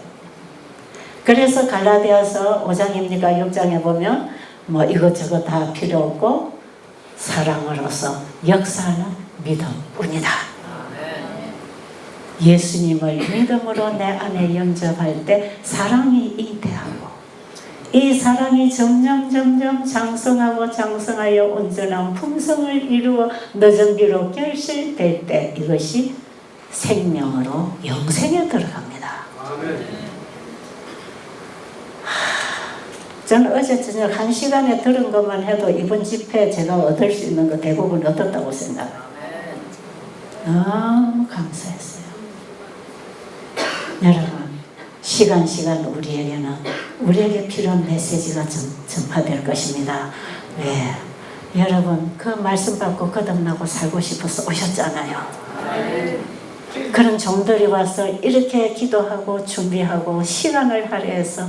그래서 갈라디아서 5장입니까? 6장에 보면 뭐 이것저것 다 필요 없고 사랑으로서 역사하는 믿음뿐이다. 예수님을 믿음으로 내 안에 영접할 때 사랑이 잉태하고 이 사랑이 점점 장성하고 장성하여 온전한 품성을 이루어 늦은 비로 결실될 때 이것이 생명으로 영생에 들어갑니다. 저는 어제 저녁 1시간에 들은 것만 해도 이번 집회 제가 얻을 수 있는 거 대부분 얻었다고 생각해요. 너무 감사했어요. 여러분 시간 우리에게 필요한 메시지가 전파될 것입니다. 네. 여러분 그 말씀 받고 거듭나고 살고 싶어서 오셨잖아요. 그런 종들이 와서 이렇게 기도하고 준비하고 시간을 할애해서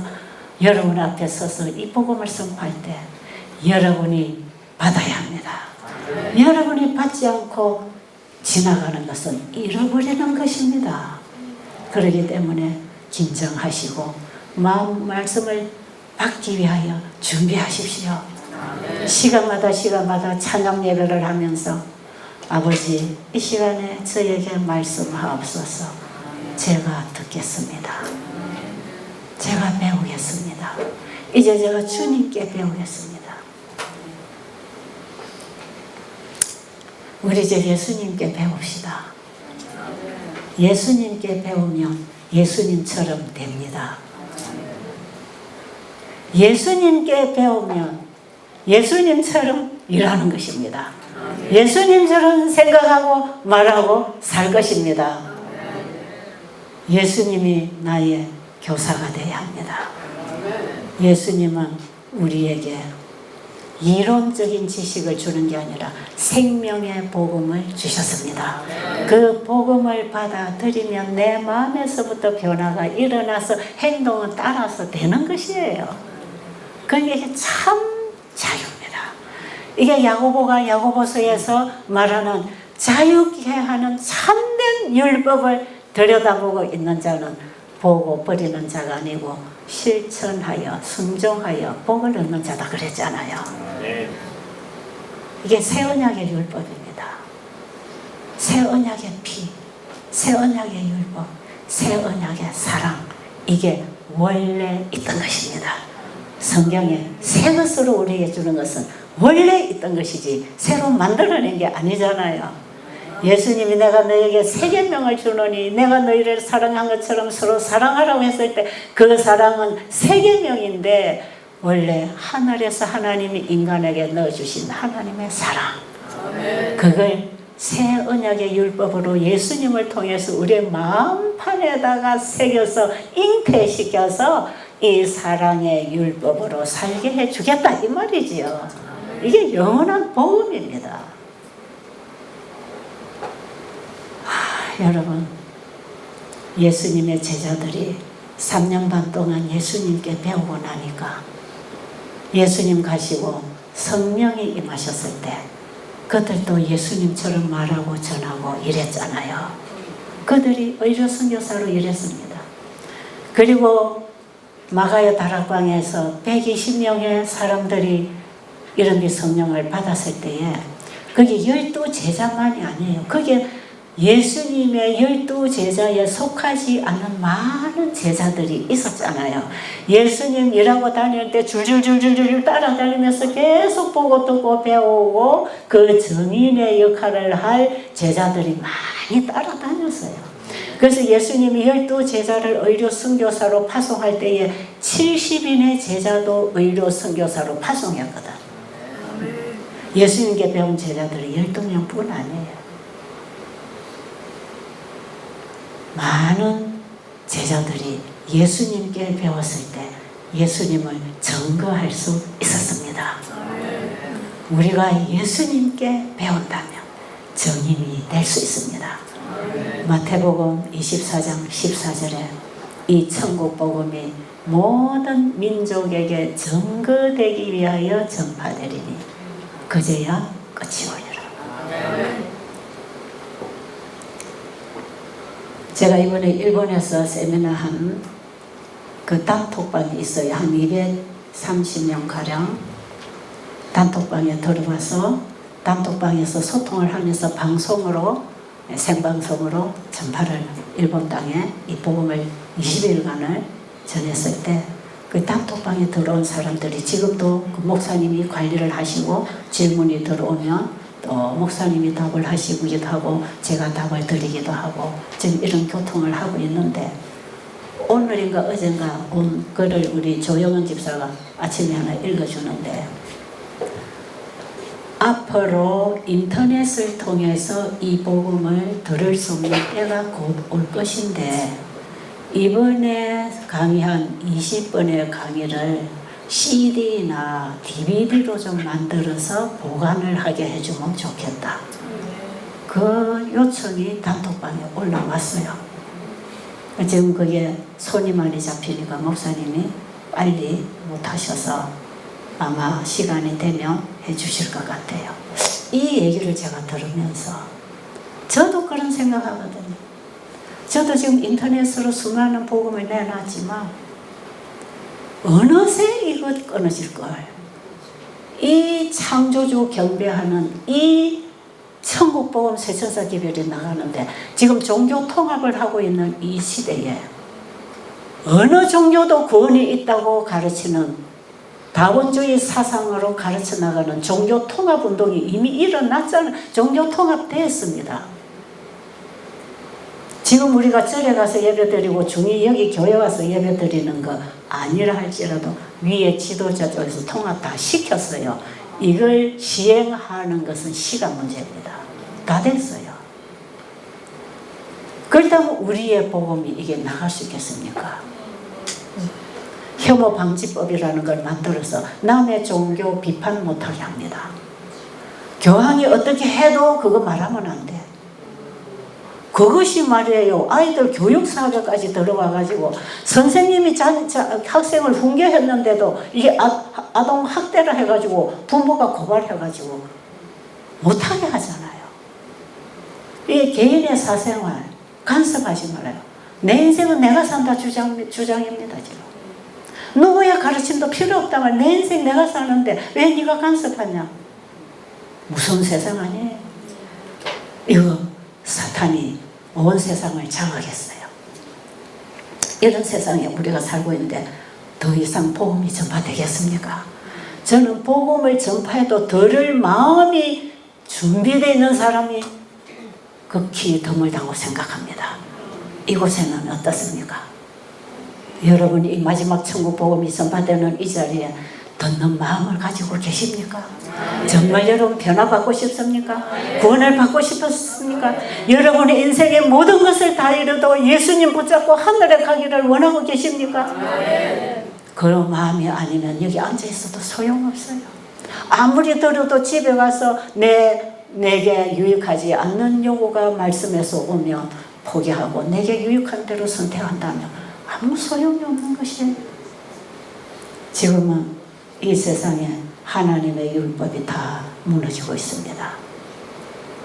여러분 앞에 서서 이 복음을 선포할 때 여러분이 받아야 합니다. 여러분이 받지 않고 지나가는 것은 잃어버리는 것입니다. 그렇기 때문에 긴장하시고 말씀을 받기 위하여 준비하십시오. 시간마다 찬양 예배를 하면서 아버지 이 시간에 저에게 말씀하옵소서. 제가 듣겠습니다. 제가 배우겠습니다. 이제 제가 주님께 배우겠습니다. 우리 이제 예수님께 배웁시다. 예수님께 배우면 예수님처럼 됩니다. 예수님께 배우면 예수님처럼 일하는 것입니다. 예수님처럼 생각하고 말하고 살 것입니다. 예수님이 나의 교사가 되어야 합니다. 예수님은 우리에게 이론적인 지식을 주는 게 아니라 생명의 복음을 주셨습니다. 그 복음을 받아들이면 내 마음에서부터 변화가 일어나서 행동은 따라서 되는 것이에요. 그러니까 이게 참 자유입니다. 이게 야고보가 야고보서에서 말하는 자유케 하는 참된 율법을 들여다보고 있는 자는 보고 버리는 자가 아니고 실천하여 순종하여 복을 얻는 자다 그랬잖아요. 이게 새 언약의 율법입니다. 새 언약의 피, 새 언약의 율법, 새 언약의 사랑, 이게 원래 있던 것입니다. 성경에 새 것으로 우리에게 주는 것은 원래 있던 것이지 새로 만들어낸 게 아니잖아요. 예수님이 내가 너에게 새 계명을 주노니 내가 너희를 사랑한 것처럼 서로 사랑하라고 했을 때 그 사랑은 새 계명인데 원래 하늘에서 하나님이 인간에게 넣어주신 하나님의 사랑, 그걸 새 언약의 율법으로 예수님을 통해서 우리의 마음판에다가 새겨서 잉태시켜서 이 사랑의 율법으로 살게 해주겠다 이 말이지요. 이게 영원한 복음입니다. 여러분, 예수님의 제자들이 3년 반 동안 예수님께 배우고 나니까 예수님 가시고 성령이 임하셨을 때 그들도 예수님처럼 말하고 전하고 이랬잖아요. 그들이 의료 선교사로 일했습니다. 그리고 마가의 다락방에서 120명의 사람들이 이런 성령을 받았을 때에 그게 12제자만이 아니에요. 그게 예수님의 12제자에 속하지 않은 많은 제자들이 있었잖아요. 예수님 일하고 다닐 때 줄줄줄줄줄 따라다니면서 계속 보고 듣고 배우고 그 증인의 역할을 할 제자들이 많이 따라다녔어요. 그래서 예수님이 12제자를 의료 선교사로 파송할 때에 70인의 제자도 의료 선교사로 파송했거든. 예수님께 배운 제자들이 12명뿐 아니에요. 많은 제자들이 예수님께 배웠을 때 예수님을 증거할 수 있었습니다. 우리가 예수님께 배운다면 증인이 될 수 있습니다. 마태복음 24장 14절에 이 천국 복음이 모든 민족에게 증거되기 위하여 전파되리니 그제야 끝이 오리라. 제가 이번에 일본에서 세미나 한 그 단톡방이 있어요. 한 230명 가량 단톡방에 들어가서 단톡방에서 소통을 하면서 방송으로 생방송으로 전파를 일본 땅에 이 복음을 20일간을 전했을 때 그 단톡방에 들어온 사람들이 지금도 그 목사님이 관리를 하시고 질문이 들어오면 또 목사님이 답을 하시기도 하고 제가 답을 드리기도 하고 지금 이런 교통을 하고 있는데 오늘인가 어젠가 온 글을 우리 조영은 집사가 아침에 하나 읽어주는데 앞으로 인터넷을 통해서 이 복음을 들을 수 있는 때가 곧 올 것인데 이번에 강의한 20번의 강의를 CD나 DVD로 좀 만들어서 보관을 하게 해주면 좋겠다. 그 요청이 단톡방에 올라왔어요. 지금 그게 손이 많이 잡히니까 목사님이 빨리 못하셔서 아마 시간이 되면 해주실 것 같아요. 이 얘기를 제가 들으면서 저도 그런 생각하거든요. 저도 지금 인터넷으로 수많은 복음을 내놨지만 어느새 이거 끊어질걸. 이 창조주 경배하는 이 천국복음 세천사 기별이 나가는데 지금 종교 통합을 하고 있는 이 시대에 어느 종교도 구원이 있다고 가르치는 다원주의 사상으로 가르쳐 나가는 종교 통합 운동이 이미 일어났잖아요. 종교 통합됐습니다. 지금 우리가 절에 가서 예배드리고 중이 여기 교회 와서 예배드리는 거 아니라 할지라도 위에 지도자 쪽에서 통합 다 시켰어요. 이걸 시행하는 것은 시간 문제입니다. 다 됐어요. 그렇다면 우리의 복음이 이게 나갈 수 있겠습니까? 혐오 방지법이라는 걸 만들어서 남의 종교 비판 못하게 합니다. 교황이 어떻게 해도 그거 말하면 안 돼. 그것이 말이에요. 아이들 교육사업에까지 들어와가지고 선생님이 학생을 훈계했는데도 이게 아동 학대를 해가지고 부모가 고발해가지고 못하게 하잖아요. 이게 개인의 사생활 간섭하지 말아요. 내 인생은 내가 산다 주장입니다. 지금 누구의 가르침도 필요 없다면 내 인생 내가 사는데 왜 네가 간섭하냐? 무서운 세상 아니에요. 이거 사탄이 온 세상을 장악했어요. 이런 세상에 우리가 살고 있는데 더 이상 복음이 전파되겠습니까? 저는 복음을 전파해도 들을 마음이 준비되어 있는 사람이 극히 드물다고 생각합니다. 이곳에는 어떻습니까? 여러분이 이 마지막 천국 복음이 전파되는 이 자리에 듣는 마음을 가지고 계십니까? 정말 여러분 변화받고 싶습니까? 구원을 받고 싶습니까? 여러분의 인생의 모든 것을 다 잃어도 예수님 붙잡고 하늘에 가기를 원하고 계십니까? 그런 마음이 아니면 여기 앉아있어도 소용없어요. 아무리 들어도 집에 가서 내게 유익하지 않는 요구가 말씀에서 오면 포기하고 내게 유익한 대로 선택한다면 아무 소용이 없는 것이에요. 지금은 이 세상에 하나님의 율법이 다 무너지고 있습니다.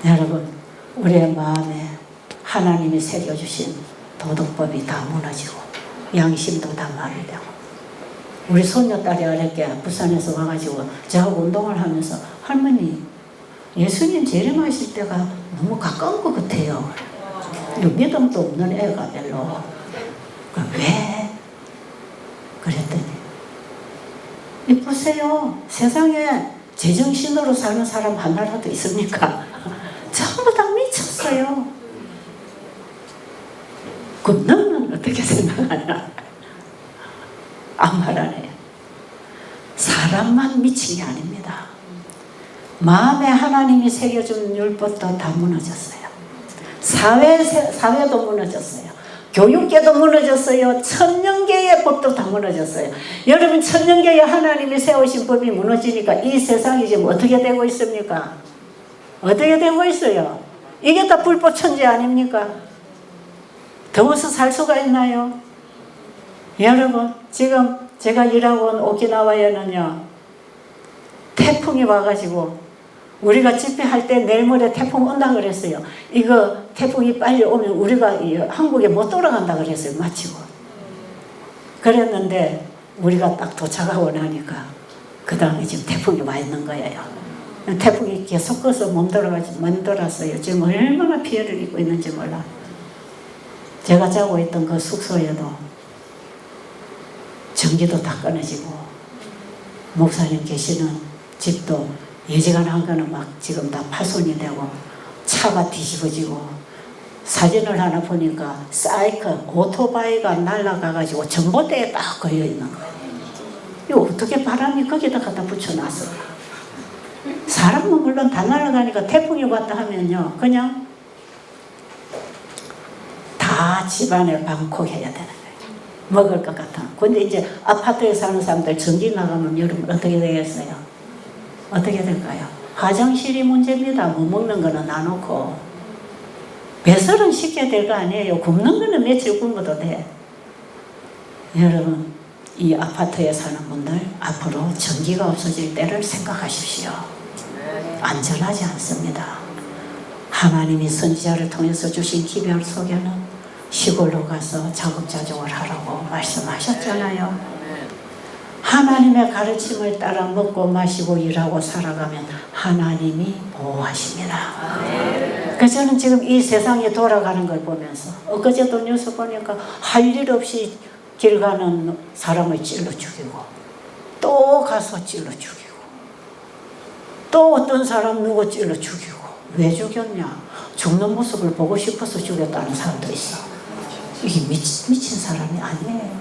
여러분, 우리의 마음에 하나님이 새겨주신 도덕법이 다 무너지고 양심도 다 마비되고, 우리 손녀딸이 어렵게 부산에서 와가지고 저하고 운동을 하면서 할머니 예수님 재림하실 때가 너무 가까운 것 같아요. 믿음도 없는 애가 별로. 왜? 그랬더니 보세요. 세상에 제정신으로 사는 사람 하나라도 있습니까? 전부 다 미쳤어요. 그럼 너는 어떻게 생각하냐? 아무 말 안 해요. 사람만 미친 게 아닙니다. 마음에 하나님이 새겨준 율법도 다 무너졌어요. 사회도 무너졌어요. 교육계도 무너졌어요. 천년계의 법도 다 무너졌어요. 여러분, 천년계에 하나님이 세우신 법이 무너지니까 이 세상이 지금 어떻게 되고 있습니까? 어떻게 되고 있어요? 이게 다 불법 천지 아닙니까? 더워서 살 수가 있나요? 여러분, 지금 제가 일하고 온 오키나와에는요, 태풍이 와가지고 우리가 집회할 때 내일 모레 태풍 온다 그랬어요. 이거 태풍이 빨리 오면 우리가 한국에 못 돌아간다 그랬어요. 마치고. 그랬는데 우리가 딱 도착하고 나니까 그 다음에 지금 태풍이 와 있는 거예요. 태풍이 계속 꺼서 멈돌았어요. 지금 얼마나 피해를 입고 있는지 몰라. 제가 자고 있던 그 숙소에도 전기도 다 끊어지고, 목사님 계시는 집도 예지간한 거는 막 지금 다 파손이 되고 차가 뒤집어지고, 사진을 하나 보니까 사이클 오토바이가 날아가가지고 전봇대에 딱 걸려 있는 거예요. 이거 어떻게 바람이 거기다 갖다 붙여놨어? 사람은 물론 다 날아가니까 태풍이 왔다 하면요, 그냥 다 집안에 방콕해야 되는 거예요. 먹을 것 같아. 근데 이제 아파트에 사는 사람들 전기 나가면 여러분 어떻게 되겠어요? 어떻게 될까요? 화장실이 문제입니다. 못 먹는 거는 놔놓고. 배설은 쉽게 될 거 아니에요. 굶는 거는 며칠 굶어도 돼. 여러분, 이 아파트에 사는 분들 앞으로 전기가 없어질 때를 생각하십시오. 안전하지 않습니다. 하나님이 선지자를 통해서 주신 기별 속에는 시골로 가서 자급자족을 하라고 말씀하셨잖아요. 하나님의 가르침을 따라 먹고 마시고 일하고 살아가면 하나님이 보호하십니다. 그래서 저는 지금 이 세상에 돌아가는 걸 보면서, 엊그제도 뉴스 보니까 할 일 없이 길 가는 사람을 찔러 죽이고, 또 가서 찔러 죽이고, 또 어떤 사람 누구 찔러 죽이고. 왜 죽였냐? 죽는 모습을 보고 싶어서 죽였다는 사람도 있어. 이게 미친 사람이 아니에요.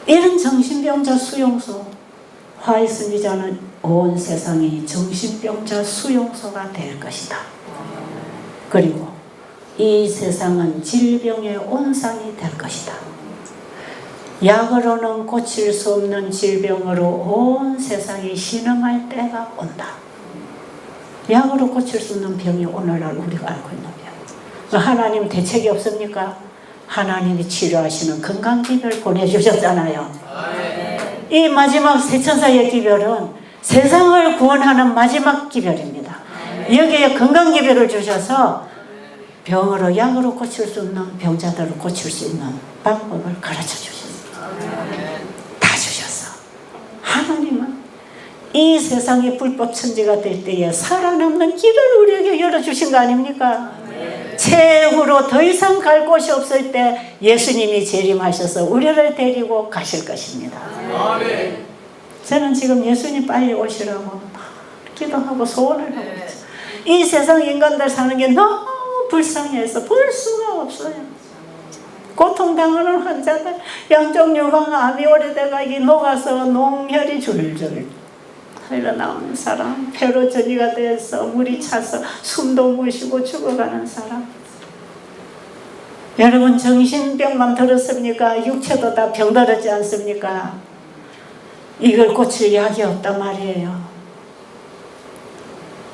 이런 정신병자 수용소, 화이스미자는 온 세상이 정신병자 수용소가 될 것이다. 그리고 이 세상은 질병의 온상이 될 것이다. 약으로는 고칠 수 없는 질병으로 온 세상이 신음할 때가 온다. 약으로 고칠 수 없는 병이 오늘날 우리가 알고 있는 병. 하나님 대책이 없습니까? 하나님이 치료하시는 건강기별 보내주셨잖아요. 이 마지막 세천사의 기별은 세상을 구원하는 마지막 기별입니다. 여기에 건강기별을 주셔서 병으로 약으로 고칠 수 없는 병자들을 고칠 수 있는 방법을 가르쳐 주셨어요. 이 세상의 불법 천지가 될 때에 살아남는 길을 우리에게 열어주신 거 아닙니까? 최후로 더 이상 갈 곳이 없을 때 예수님이 재림하셔서 우리를 데리고 가실 것입니다. 저는 지금 예수님 빨리 오시라고 기도하고 소원을 하고 있어요. 이 세상 인간들 사는 게 너무 불쌍해서 볼 수가 없어요. 고통당하는 환자들, 양쪽 유방암이 오래돼가기 녹아서 농혈이 줄줄 흘러나오는 사람, 폐로 전이가 돼서 물이 차서 숨도 못 쉬고 죽어가는 사람. 여러분, 정신병만 들었습니까? 육체도 다 병들었지 않습니까? 이걸 고칠 약이 없단 말이에요.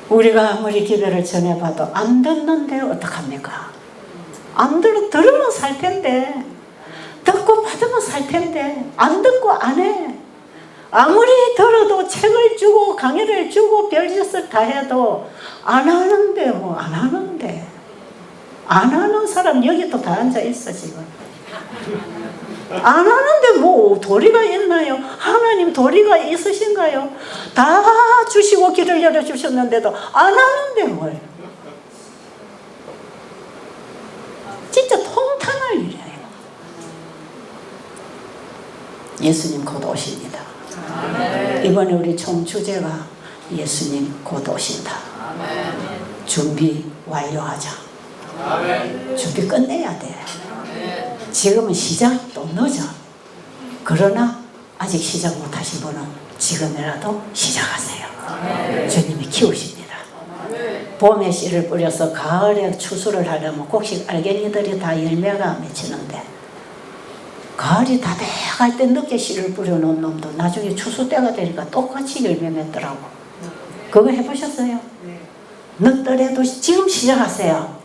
우리가 아무리 기도를 전해봐도 안 듣는데 어떡합니까? 안 들으면 살 텐데, 듣고 받으면 살 텐데, 안 듣고 안 해. 아무리 들어도 책을 주고 강의를 주고 별짓을 다 해도 안 하는데 뭐 안 하는데. 안 하는 사람 여기 또 다 앉아 있어 지금. 안 하는데 뭐 도리가 있나요? 하나님 도리가 있으신가요? 다 주시고 길을 열어주셨는데도 안 하는데 뭘. 진짜 통탄할 일이에요. 예수님 곧 오십니다. 이번에 우리 총 주제가 예수님 곧 오신다. 준비 완료하자. 준비 끝내야 돼. 지금은 시작도 늦어. 그러나 아직 시작 못하신 분은 지금이라도 시작하세요. 주님이 키우십니다. 봄에 씨를 뿌려서 가을에 추수를 하려면 곡식 알갱이들이 다 열매가 맺히는데, 가을이 다 돼갈 때 늦게 씨를 뿌려놓은 놈도 나중에 추수 때가 되니까 똑같이 열매 맺더라고. 그거 해보셨어요? 늦더라도 지금 시작하세요.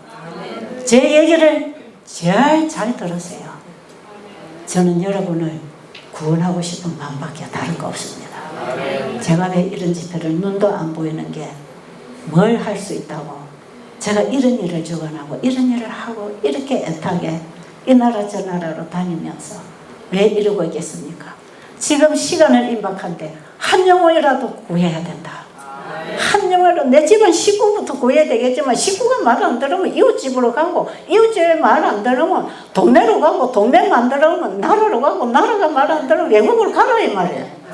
제 얘기를 제일 잘 들으세요. 저는 여러분을 구원하고 싶은 마음밖에 다른 거 없습니다. 제가 왜 이런 집회를 눈도 안 보이는 게 뭘 할 수 있다고, 제가 이런 일을 주관하고 이런 일을 하고 이렇게 애타게 이 나라 저 나라로 다니면서 왜 이러고 있겠습니까? 지금 시간은 임박한데 한 영혼이라도 구해야 된다. 한 영혼이라도, 내 집안 식구부터 구해야 되겠지만 식구가 말 안 들으면 이웃집으로 가고, 이웃집에 말 안 들으면 동네로 가고, 동네 안 들으면 나라로 가고, 나라가 말 안 들으면 외국으로 가라 이 말이에요.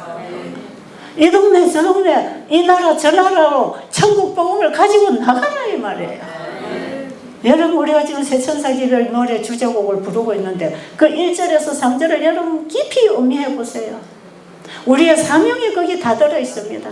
이 동네 저 동네 이 나라 저 나라로 천국 복음을 가지고 나가라 이 말이에요. 여러분, 우리가 지금 새천사기별 노래 주제곡을 부르고 있는데 그 1절에서 3절을 여러분 깊이 음미해 보세요. 우리의 사명이 거기 다 들어 있습니다.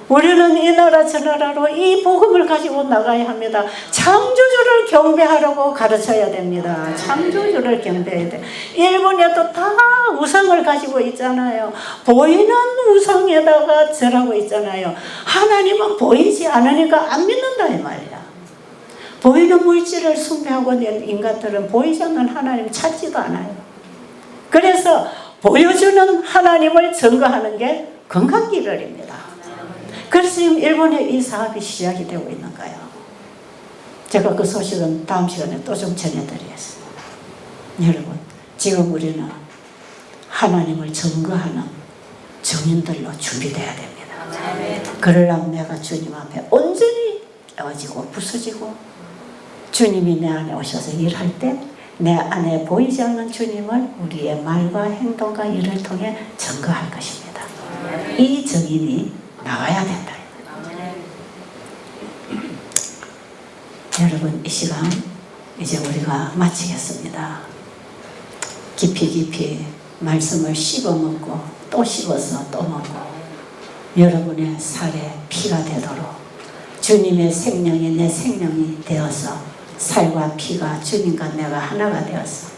우리는 이 나라 저 나라로 이 복음을 가지고 나가야 합니다. 창조주를 경배하라고 가르쳐야 됩니다. 창조주를 경배해야 돼. 일본에도 다 우상을 가지고 있잖아요. 보이는 우상에다가 절하고 있잖아요. 하나님은 보이지 않으니까 안 믿는다 이 말이야. 보이는 물질을 숭배하고 있는 인간들은 보이지 않는 하나님 찾지도 않아요. 그래서 보여주는 하나님을 증거하는 게 건강기별입니다. 그래서 지금 일본에 이 사업이 시작이 되고 있는 거예요. 제가 그 소식은 다음 시간에 또 좀 전해드리겠습니다. 여러분, 지금 우리는 하나님을 증거하는 증인들로 준비되어야 됩니다. 그러려면 내가 주님 앞에 온전히 깨어지고 부서지고, 주님이 내 안에 오셔서 일할 때 내 안에 보이지 않는 주님을 우리의 말과 행동과 일을 통해 증거할 것입니다. 이 증인이 나와야 된다. 여러분, 이 시간 이제 우리가 마치겠습니다. 깊이 말씀을 씹어 먹고 또 씹어서 또 먹고, 여러분의 살에 피가 되도록 주님의 생명이 내 생명이 되어서 살과 피가 주님과 내가 하나가 되어서,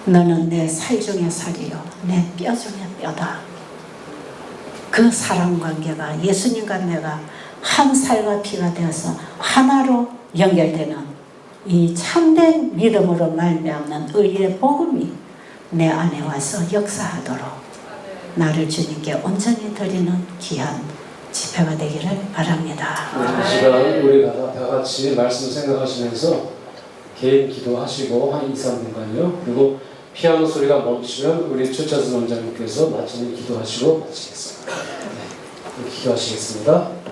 너는 내 살 중에 살이요 내 뼈 중에 뼈다. 그 사랑관계가 예수님과 내가 한 살과 피가 되어서 하나로 연결되는 이 참된 믿음으로 말미암는 의의 복음이 내 안에 와서 역사하도록 나를 주님께 온전히 드리는 귀한 집회가 되기를 바랍니다. 이 시간 우리가 다 같이 말씀 생각하시면서 개인 기도하시고 한 2, 3분간요. 그리고 피아노 소리가 멈추면 우리 최차수 원장님께서 마치는 기도하시고 마치겠습니다. 네. 기도하시겠습니다.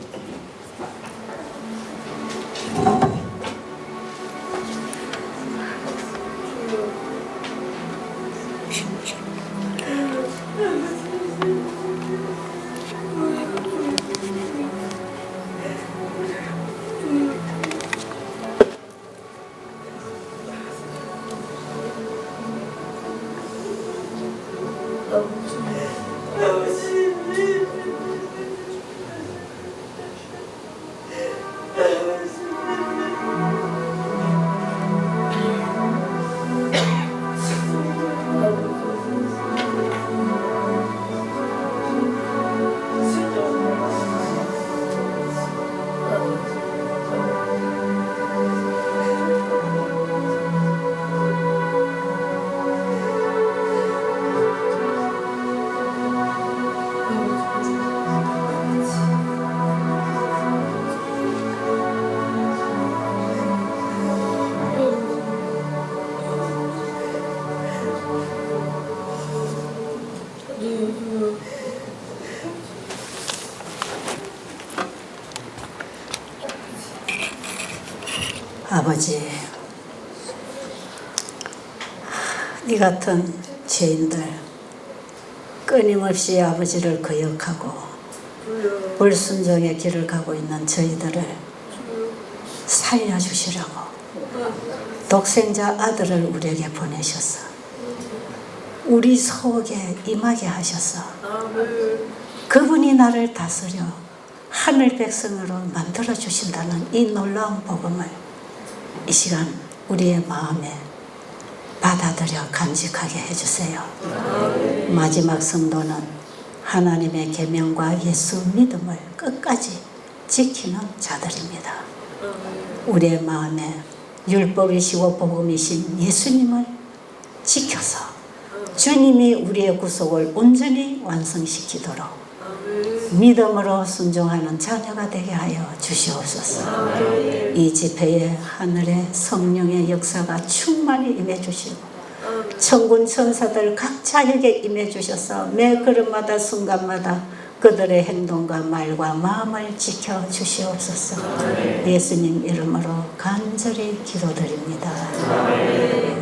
아버지, 이 같은 죄인들 끊임없이 아버지를 거역하고 불순종의 길을 가고 있는 저희들을 살려주시라고 독생자 아들을 우리에게 보내셔서 우리 속에 임하게 하셔서 그분이 나를 다스려 하늘 백성으로 만들어 주신다는 이 놀라운 복음을 이 시간 우리의 마음에 받아들여 간직하게 해주세요. 마지막 성도는 하나님의 계명과 예수 믿음을 끝까지 지키는 자들입니다. 우리의 마음에 율법이시고 복음이신 예수님을 지켜서 주님이 우리의 구속을 온전히 완성시키도록 믿음으로 순종하는 자녀가 되게 하여 주시옵소서. 이 집회에 하늘의 성령의 역사가 충만히 임해 주시고 천군 천사들 각자에게 임해 주셔서 매 걸음마다 순간마다 그들의 행동과 말과 마음을 지켜 주시옵소서. 예수님 이름으로 간절히 기도드립니다.